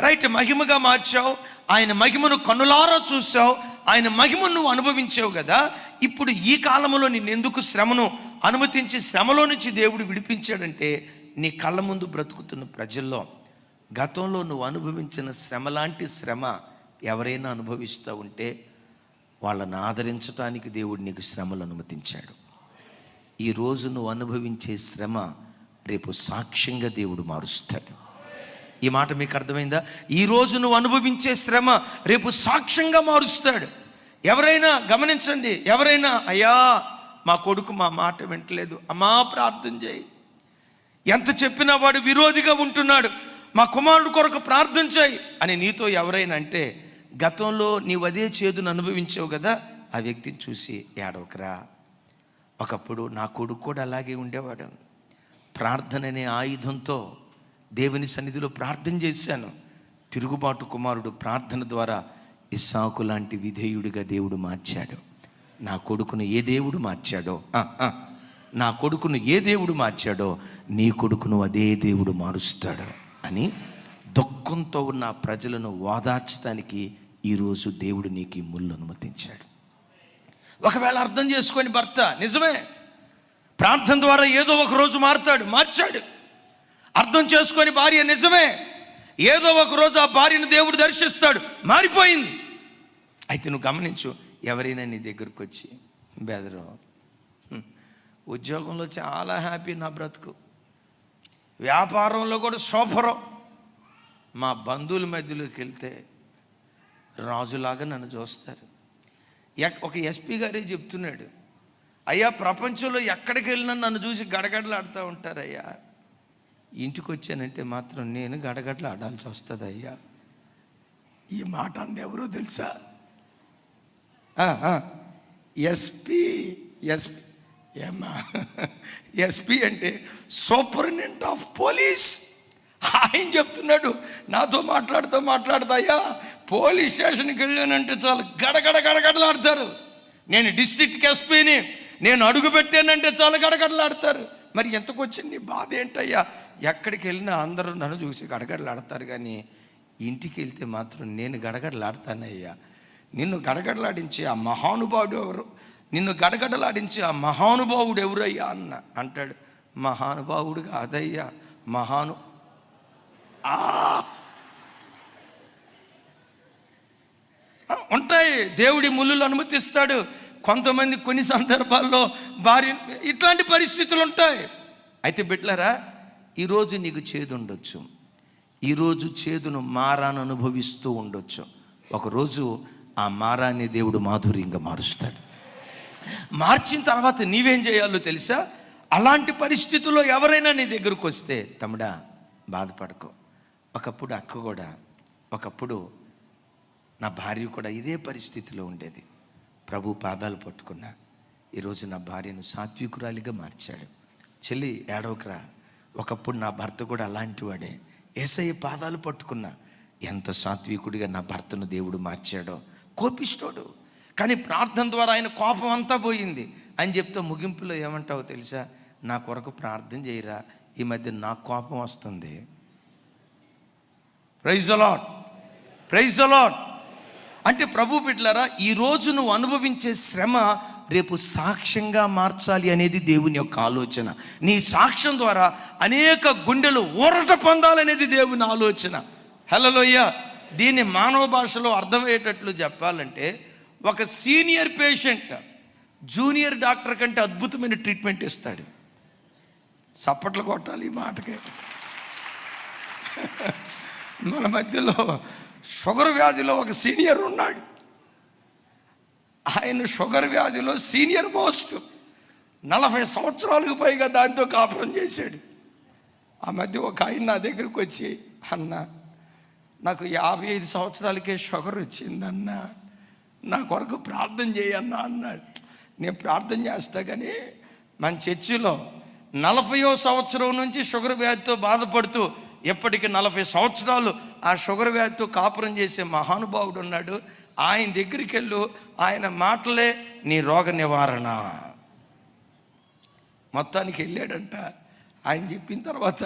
రైట్, మహిమగా మార్చావు, ఆయన మహిమను కన్నులారా చూసావు, ఆయన మహిమను నువ్వు అనుభవించావు కదా. ఇప్పుడు ఈ కాలంలో నిన్నెందుకు శ్రమను అనుమతించి శ్రమలో నుంచి దేవుడు విడిపించాడంటే, నీ కళ్ళ ముందు బ్రతుకుతున్న ప్రజల్లో గతంలో నువ్వు అనుభవించిన శ్రమ లాంటి శ్రమ ఎవరైనా అనుభవిస్తూ ఉంటే వాళ్ళని ఆదరించడానికి దేవుడు నీకు శ్రమలు అనుమతించాడు. ఈరోజు నువ్వు అనుభవించే శ్రమ రేపు సాక్ష్యంగా దేవుడు మారుస్తాడు. ఈ మాట మీకు అర్థమైందా? ఈరోజు నువ్వు అనుభవించే శ్రమ రేపు సాక్ష్యంగా మారుస్తాడు. ఎవరైనా గమనించండి, ఎవరైనా అయ్యా మా కొడుకు మా మాట వింటలేదు, అమ్మా ప్రార్థన చేయి, ఎంత చెప్పినా వాడు విరోధిగా ఉంటున్నాడు, మా కుమారుడు కొరకు ప్రార్థన చేయి అని నీతో ఎవరైనా అంటే, గతంలో నీవు అదే చేదును అనుభవించావు కదా, ఆ వ్యక్తిని చూసి ఏడవకరా, ఒకప్పుడు నా కొడుకు కూడా అలాగే ఉండేవాడు, ప్రార్థన అనే ఆయుధంతో దేవుని సన్నిధిలో ప్రార్థన చేశాను, తిరుగుబాటు కుమారుడు ప్రార్థన ద్వారా ఇస్సాకు లాంటి విధేయుడిగా దేవుడు మార్చాడు. నా కొడుకును ఏ దేవుడు మార్చాడో, నా కొడుకును ఏ దేవుడు మార్చాడో నీ కొడుకును అదే దేవుడు మారుస్తాడు అని దుఃఖంతో ఉన్న ప్రజలను ఓదార్చడానికి ఈరోజు దేవుడు నీకు ఈ ముళ్ళు అనుమతించాడు. ఒకవేళ అర్థం చేసుకొని భర్త నిజమే ప్రార్థన ద్వారా ఏదో ఒక రోజు మార్చాడు. అర్థం చేసుకొని భార్య నిజమే ఏదో ఒక రోజు ఆ భార్యను దేవుడు దర్శిస్తాడు, మారిపోయింది. అయితే నువ్వు గమనించు, ఎవరైనా నీ దగ్గరకు వచ్చి, బెదరు ఉద్యోగంలో చాలా హ్యాపీ, నా బ్రతుకు, వ్యాపారంలో కూడా సూపరు, మా బంధువుల మధ్యలోకి వెళ్తే రాజులాగా నన్ను చూస్తారు. ఒక ఎస్పీ గారే చెప్తున్నాడు, అయ్యా ప్రపంచంలో ఎక్కడికి వెళ్ళినా నన్ను చూసి గడగడలాడుతూ ఉంటారయ్యా, ఇంటికి వచ్చానంటే మాత్రం నేను గడగడలు ఆడాల్సి వస్తుంది అయ్యా. ఈ మాట అంది ఎవరో తెలుసా? ఎస్పీ అంటే సూపరింటెండెంట్ ఆఫ్ పోలీస్. ఆయన చెప్తున్నాడు, నాతో మాట్లాడుతా అయ్యా పోలీస్ స్టేషన్కి వెళ్ళానంటే చాలా గడగడలాడతారు, నేను డిస్ట్రిక్ట్ ఎస్పీని, నేను అడుగు పెట్టానంటే చాలా గడగడలాడతారు. మరి ఎంతకు వచ్చింది నీ బాధ ఏంటయ్యా? ఎక్కడికి వెళ్ళినా అందరూ నన్ను చూసి గడగడలాడతారు, కానీ ఇంటికి వెళ్తే మాత్రం నేను గడగడలాడతానయ్యా. నిన్ను గడగడలాడించే ఆ మహానుభావుడు ఎవరు? నిన్ను గడగడలాడించే ఆ మహానుభావుడు ఎవరయ్యా అంటాడు. మహానుభావుడు కాదయ్యా, ఉంటాయి, దేవుడి ముళ్ళులు అనుమతిస్తాడు. కొంతమంది కొన్ని సందర్భాల్లో భార్య ఇట్లాంటి పరిస్థితులు ఉంటాయి. అయితే బిడ్డలారా, ఈరోజు నీకు చేదు ఉండొచ్చు, ఈరోజు చేదును మారాను అనుభవిస్తూ ఉండొచ్చు. ఒకరోజు ఆ మారాన్ని దేవుడు మాధుర్యంగా మారుస్తాడు. మార్చిన తర్వాత నీవేం చేయాలో తెలుసా? అలాంటి పరిస్థితుల్లో ఎవరైనా నీ దగ్గరకు వస్తే, తమ్ముడా బాధపడకో, ఒకప్పుడు అక్క కూడా, ఒకప్పుడు నా భార్య కూడా ఇదే పరిస్థితిలో ఉండేది, ప్రభు పాదాలు పట్టుకున్నా, ఈరోజు నా భార్యను సాత్వికురాలిగా మార్చాడు. చెల్లి ఏడవకరా, ఒకప్పుడు నా భర్త కూడా అలాంటి వాడే, యేసయ్య పాదాలు పట్టుకున్నా, ఎంత సాత్వికుడిగా నా భర్తను దేవుడు మార్చాడో. కోపిస్తాడు, కానీ ప్రార్థన ద్వారా ఆయన కోపం అంతా పోయింది అని చెప్తే ముగింపులో ఏమంటావో తెలుసా? నా కొరకు ప్రార్థన చేయరా, ఈ మధ్య నాకు కోపం వస్తుంది. Praise the lord, praise the Lord. అంటే ప్రభు బిడ్డలారా, ఈరోజు నువ్వు అనుభవించే శ్రమ రేపు సాక్ష్యంగా మార్చాలి అనేది దేవుని యొక్క ఆలోచన. నీ సాక్ష్యం ద్వారా అనేక గుండెలు ఊరట పొందాలనేది దేవుని ఆలోచన. హల్లెలూయా. దీన్ని మానవ భాషలో అర్థమయ్యేటట్లు చెప్పాలంటే, ఒక సీనియర్ పేషెంట్ జూనియర్ డాక్టర్ కంటే అద్భుతమైన ట్రీట్మెంట్ ఇస్తాడు. చప్పట్లు కొట్టాలి ఈ మాటకి. మన మధ్యలో షుగర్ వ్యాధిలో ఒక సీనియర్ ఉన్నాడు. ఆయన షుగర్ వ్యాధిలో సీనియర్ మోస్ట్, 40 సంవత్సరాలకు పైగా దాంతో కాపురం చేశాడు. ఆ మధ్య ఒక ఆయన నా దగ్గరికి వచ్చి, అన్న నాకు 55 సంవత్సరాలకే షుగర్ వచ్చిందన్న, నా కొరకు ప్రార్థన చేయన్నా అన్నాడు. నేను ప్రార్థన చేస్తా, కానీ మన చర్చిలో 40వ సంవత్సరం నుంచి షుగర్ వ్యాధితో బాధపడుతూ ఎప్పటికీ 40 సంవత్సరాలు ఆ షుగర్ వ్యాధితో కాపురం చేసే మహానుభావుడు ఉన్నాడు. ఆయన దగ్గరికి వెళ్ళు, ఆయన మాటలే నీ రోగ నివారణ. మొత్తానికి వెళ్ళాడంట. ఆయన చెప్పిన తర్వాత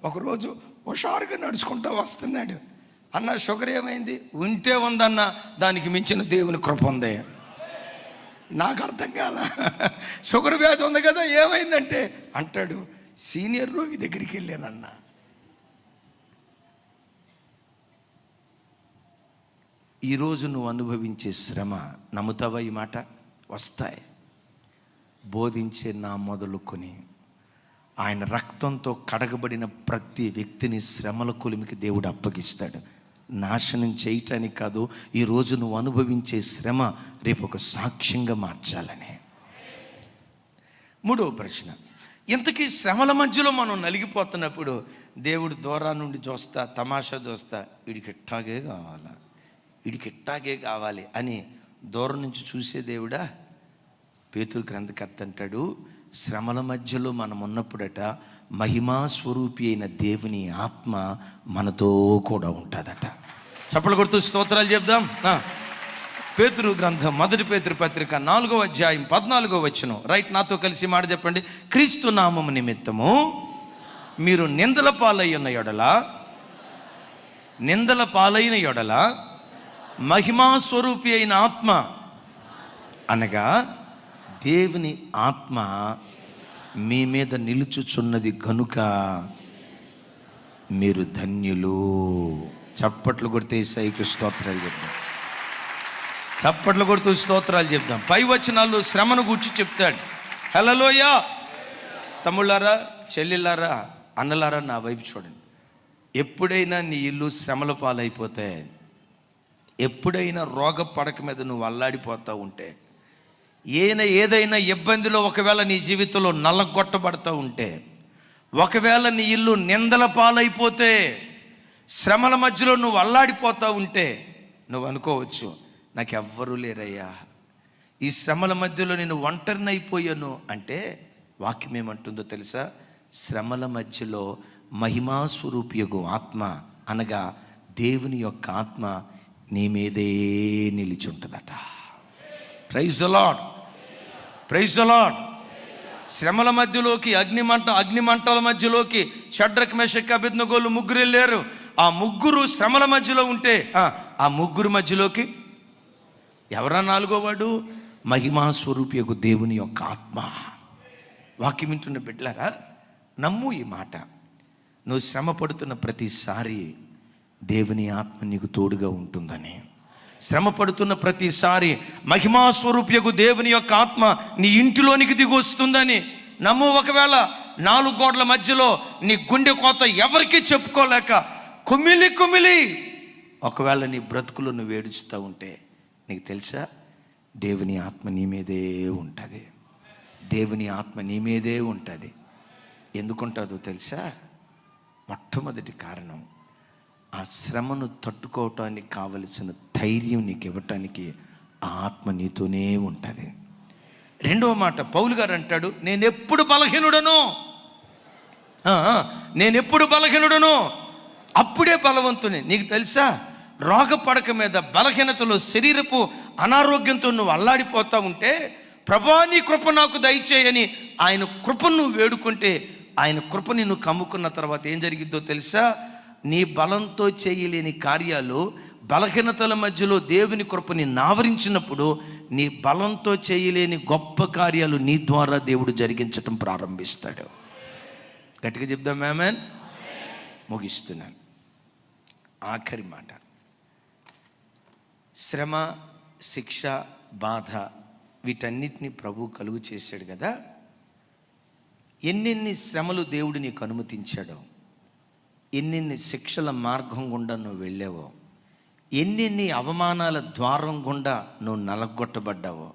ఒకరోజు హుషారుగా నడుచుకుంటూ వస్తున్నాడు. అన్న షుగర్ ఏమైంది? ఉంటే ఉందన్న, దానికి మించిన దేవుని కృప ఉంది. నాకు అర్థం కాల. షుగర్ వ్యాధి ఉంది కదా, ఏమైందంటే అంటాడు, సీనియర్ రోగి దగ్గరికి వెళ్ళానన్నా. ఈరోజు నువ్వు అనుభవించే శ్రమ, నమ్ముతావా ఈ మాట? వస్తాయి. బోధించే నా మొదలుకొని ఆయన రక్తంతో కడగబడిన ప్రతి వ్యక్తిని శ్రమల కొలిమికి దేవుడు అప్పగిస్తాడు. నాశనం చేయటానికి కాదు, ఈరోజు నువ్వు అనుభవించే శ్రమ రేపు ఒక సాక్ష్యంగా మార్చాలని. మూడవ ప్రశ్న, ఇంతకీ శ్రమల మధ్యలో మనం నలిగిపోతున్నప్పుడు దేవుడు దూరా నుండి చూస్తా, తమాషా చూస్తా, వీడికి ఇట్టాగే కావాలా, వీడికి ఇట్టాగే కావాలి అని దూరం నుంచి చూసే దేవుడా? పేతురు గ్రంథకర్త అంటాడు, శ్రమల మధ్యలో మనం ఉన్నప్పుడట మహిమా స్వరూపి అయిన దేవుని ఆత్మ మనతో కూడా ఉంటుందట. చప్పలు కొడుతూ స్తోత్రాలు చెప్దాం. పేతురు గ్రంథం 1 పేతురు పత్రిక 4వ అధ్యాయం 14వ వచనం. రైట్, నాతో కలిసి మాట చెప్పండి. క్రీస్తు నామము నిమిత్తము మీరు నిందల పాలైన ఎడల మహిమా స్వరూపి అయిన ఆత్మ అనగా దేవుని ఆత్మ మీ మీద నిలుచుచున్నది గనుక మీరు ధన్యులు. చప్పట్లు కొడితే యేసయ్యకు స్తోత్రాలు చెప్దాం. చప్పట్లు కొడుతూ స్తోత్రాలు చెప్దాం. పై వచనాలు శ్రమను గూర్చి చెప్తాడు. హల్లెలూయా. తమ్ముళ్ళారా, చెల్లిలారా, అన్నలారా, నా వైపు చూడండి. ఎప్పుడైనా నీ ఇల్లు శ్రమల పాలైపోతే, ఎప్పుడైనా రోగ పడక మీద నువ్వు అల్లాడిపోతూ ఉంటే, ఏదైనా ఇబ్బందిలో ఒకవేళ నీ జీవితంలో నల్లగొట్టబడతా ఉంటే, ఒకవేళ నీ ఇల్లు నిందల పాలైపోతే, శ్రమల మధ్యలో నువ్వు అల్లాడిపోతూ ఉంటే, నువ్వు అనుకోవచ్చు, నాకు ఎవ్వరూ లేరయ్యా, ఈ శ్రమల మధ్యలో నేను ఒంటరినైపోయాను అంటే, వాక్యం ఏమంటుందో తెలుసా? శ్రమల మధ్యలో మహిమా స్వరూపియగు ఆత్మ అనగా దేవుని యొక్క ఆత్మ నీ మీదే నిలిచుంటుందట. Praise the lord, praise the lord. శ్రమల మధ్యలోకి అగ్నిమంటల మధ్యలోకి షడ్రక్ మేషక్ అబేద్నెగోలు ముగ్గురు వెళ్ళారు. ఆ ముగ్గురు శ్రమల మధ్యలో ఉంటే, ఆ ముగ్గురు మధ్యలోకి ఎవరా నాలుగోవాడు? మహిమా స్వరూపియగు దేవుని యొక్క ఆత్మ. వాక్యం వింటున్న బిడ్డలారా, నమ్ము ఈ మాట. నువ్వు శ్రమ పడుతున్న ప్రతిసారి దేవుని ఆత్మ నీకు తోడుగా ఉంటుందని, శ్రమ పడుతున్న ప్రతిసారి మహిమా స్వరూపియగు దేవుని యొక్క ఆత్మ నీ ఇంటిలోనికి దిగి వస్తుందని నమ్ము. ఒకవేళ 4 గోడల మధ్యలో నీ గుండె కోత ఎవరికి చెప్పుకోలేక కుమిలి ఒకవేళ నీ బ్రతుకులు నువ్వు ఏడుస్తూ ఉంటే, నీకు తెలుసా, దేవుని ఆత్మ నీ మీదే ఉంటుంది. దేవుని ఆత్మ నీ మీదే ఉంటుంది. ఎందుకుంటుందో తెలుసా? మొట్టమొదటి కారణం, ఆ శ్రమను తట్టుకోవటానికి కావలసిన ధైర్యం నీకు ఇవ్వటానికి ఆ ఆత్మ నీతోనే ఉంటుంది. రెండవ మాట, పౌలు గారు అంటాడు, నేనెప్పుడు బలహీనుడను అప్పుడే బలవంతుని. నీకు తెలుసా, రోగ పడక మీద బలహీనతలో శరీరపు అనారోగ్యంతో నువ్వు అల్లాడిపోతూ ఉంటే, ప్రభా నీ కృప నాకు దయచేయని ఆయన కృపను నువ్వు వేడుకుంటే, ఆయన కృపని నువ్వు కమ్ముకున్న తర్వాత ఏం జరిగిద్దో తెలుసా? నీ బలంతో చేయలేని కార్యాలు బలహీనతల మధ్యలో దేవుని కృపని నావరించినప్పుడు నీ బలంతో చేయలేని గొప్ప కార్యాలు నీ ద్వారా దేవుడు జరిగించటం ప్రారంభిస్తాడు. గట్టిగా చెప్దాం ఆమేన్. ముగిస్తున్నాను. ఆఖరి మాట, శ్రమ, శిక్ష, బాధ వీటన్నిటినీ ప్రభు కలుగు చేశాడు కదా. ఎన్నెన్ని శ్రమలు దేవుడు నీకు అనుమతించాడో, ఎన్నెన్ని శిక్షల మార్గం గుండా నువ్వు వెళ్ళావో, ఎన్నెన్ని అవమానాల ద్వారం గుండా నువ్వు నలగొట్టబడ్డావో,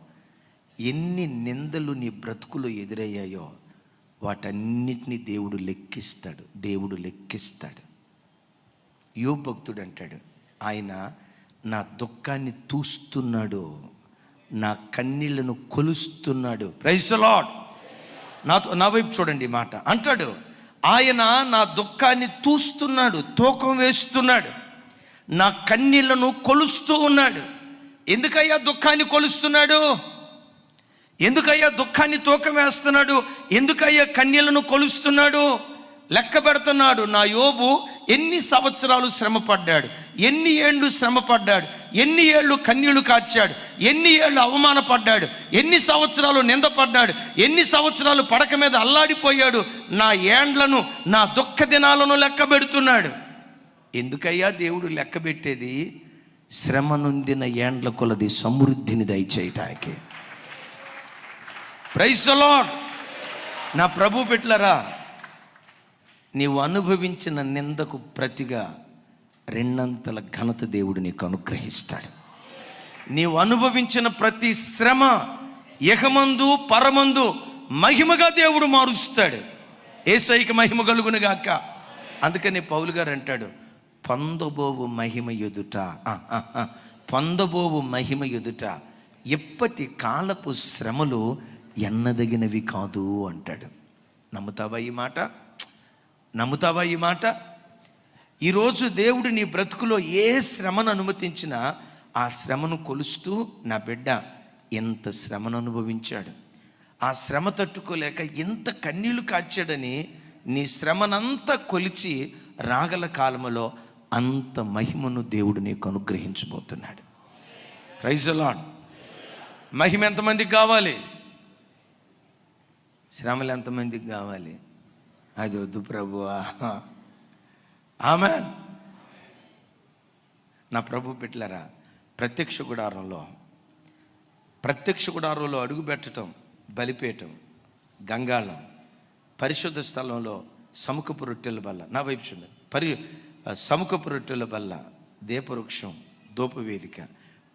ఎన్ని నిందలు నీ బ్రతుకులో ఎదురయ్యాయో వాటన్నిటినీ దేవుడు లెక్కిస్తాడు. దేవుడు లెక్కిస్తాడు. యోబు భక్తుడు అంటాడు, ఆయన నా దుఃఖాన్ని తూస్తున్నాడు, నా కన్నీళ్లను కొలుస్తున్నాడు. Praise the lord. నా వైపు చూడండి మాట అంటాడు, ఆయన నా దుఃఖాన్ని తూస్తున్నాడు, తూకం వేస్తున్నాడు, నా కన్నీళ్లను కొలుస్తూ ఉన్నాడు. ఎందుకయ్యా దుఃఖాన్ని కొలుస్తున్నాడు? ఎందుకయ్యా దుఃఖాన్ని తూకం వేస్తున్నాడు? ఎందుకయ్యా కన్నీళ్లను కొలుస్తున్నాడు? లెక్క పెడుతున్నాడు. నా యోబు ఎన్ని సంవత్సరాలు శ్రమ పడ్డాడు, ఎన్ని ఏళ్ళు శ్రమ పడ్డాడు, ఎన్ని ఏళ్ళు కన్నీళ్లు కార్చాడు, ఎన్ని ఏళ్ళు అవమానపడ్డాడు, ఎన్ని సంవత్సరాలు నిందపడ్డాడు, ఎన్ని సంవత్సరాలు పడక మీద అల్లాడిపోయాడు. నా ఏండ్లను, నా దుఃఖ దినాలను లెక్క పెడుతున్నాడు. ఎందుకయ్యా దేవుడు లెక్క పెట్టేది? శ్రమ నొందిన ఏండ్ల కొలది సమృద్ధిని దయచేయటానికి. Praise the lord. నా ప్రభు బిడ్డలారా, నీవు అనుభవించిన నిందకు ప్రతిగా రెండంతల ఘనత దేవుడు నీకు అనుగ్రహిస్తాడు. నీవు అనుభవించిన ప్రతి శ్రమ ఇహమందు పరమందు మహిమగా దేవుడు మారుస్తాడు. యేసయ్యకి మహిమ కలుగును గాక. అందుకని పౌలు గారు అంటాడు, పొందబోవు మహిమ ఎదుట, పొందబోవు మహిమ ఎదుట ఎప్పటి కాలపు శ్రమలు ఎన్నదగినవి కాదు అంటాడు. నమ్ముతావా ఈ మాట? నమ్ముతావా ఈ మాట? ఈరోజు దేవుడు నీ బ్రతుకులో ఏ శ్రమను అనుమతించినా ఆ శ్రమను కొలుస్తూ, నా బిడ్డ ఎంత శ్రమను అనుభవించాడు, ఆ శ్రమ తట్టుకోలేక ఎంత కన్నీళ్లు కార్చాడని నీ శ్రమనంతా కొలిచి రాగల కాలములో అంత మహిమను దేవుడు నీకు అనుగ్రహించబోతున్నాడు. Praise the lord. మహిమ ఎంతమందికి కావాలి? శ్రమలు ఎంతమందికి కావాలి? అది వద్దు ప్రభువా. ఆమేన్. నా ప్రభు బిడ్డలారా, ప్రత్యక్ష గుడారంలో అడుగు పెట్టడం, బలిపీఠం, గంగాళం, పరిశుద్ధ స్థలంలో సముఖపు రొట్టెల బల్ల, నా వైపు చూడండి, సముఖపు రొట్టెల బల్ల, దీపవృక్షం, ధూపవేదిక,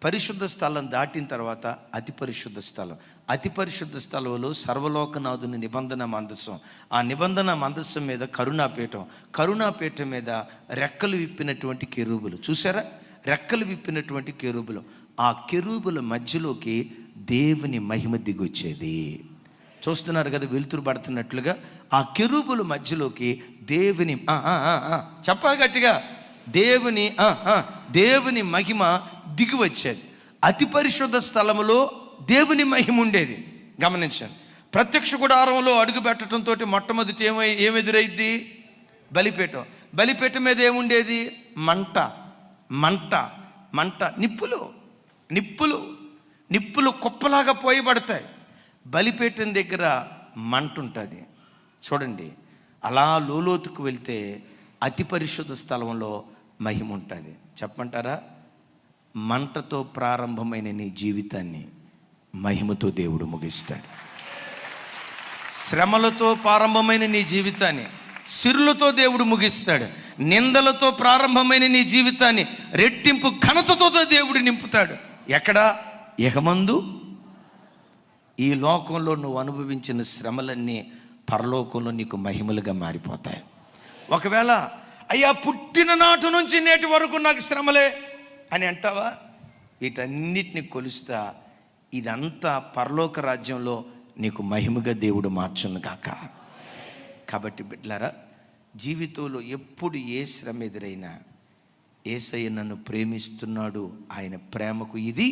పరిశుద్ధ స్థలం దాటిన తర్వాత అతి పరిశుద్ధ స్థలం. అతి పరిశుద్ధ స్థలంలో సర్వలోకనాథుని నిబంధన మందసం, ఆ నిబంధన మందసం మీద కరుణాపీఠం మీద రెక్కలు విప్పినటువంటి కెరూబులు. చూసారా? రెక్కలు విప్పినటువంటి కెరూబులు. ఆ కెరూబుల మధ్యలోకి దేవుని మహిమ దిగొచ్చేది. చూస్తున్నారు కదా, వెలుతురు పడుతున్నట్లుగా ఆ కెరూబుల మధ్యలోకి దేవుని చెప్పాలి గట్టిగా, దేవుని మహిమ దిగి వచ్చేది. అతి పరిశుద్ధ స్థలములో దేవుని మహిమ ఉండేది. గమనించండి. ప్రత్యక్ష గుడారంలో అడుగు పెట్టడంతో మొట్టమొదటి ఏమెదురైద్ది? బలిపీఠం. బలిపీఠం మీద ఏముండేది? మంట, నిప్పులు కుప్పలాగా పోయబడతాయి. బలిపీఠం దగ్గర మంట ఉంటుంది. చూడండి, అలా లోతుకు వెళ్తే అతి పరిశుద్ధ స్థలంలో మహిమ ఉంటుంది. చెప్పంటారా? మంటతో ప్రారంభమైన నీ జీవితాన్ని మహిమతో దేవుడు ముగిస్తాడు. శ్రమలతో ప్రారంభమైన నీ జీవితాన్ని సిరులతో దేవుడు ముగిస్తాడు. నిందలతో ప్రారంభమైన నీ జీవితాన్ని రెట్టింపు ఘనతతో దేవుడు నింపుతాడు. ఎక్కడ? ఇహమందు. ఈ లోకంలో నువ్వు అనుభవించిన శ్రమలన్నీ పరలోకంలో నీకు మహిమలుగా మారిపోతాయి. ఒకవేళ అయ్యా పుట్టిన నాటి నుంచి నేటి వరకు నాకు శ్రమలే అని అంటావా? వీటన్నిటిని కొలుస్తా ఇదంతా పరలోక రాజ్యంలో నీకు మహిమగా దేవుడు మార్చును గాక. కాబట్టి బిడ్డలారా, జీవితంలో ఎప్పుడు ఏ శ్రమ ఎదురైనా యేసయ్య నన్ను ప్రేమిస్తున్నాడు, ఆయన ప్రేమకు ఇది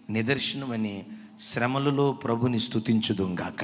నిదర్శనమని శ్రమలలో ప్రభుని స్తుతించుదుంగాక.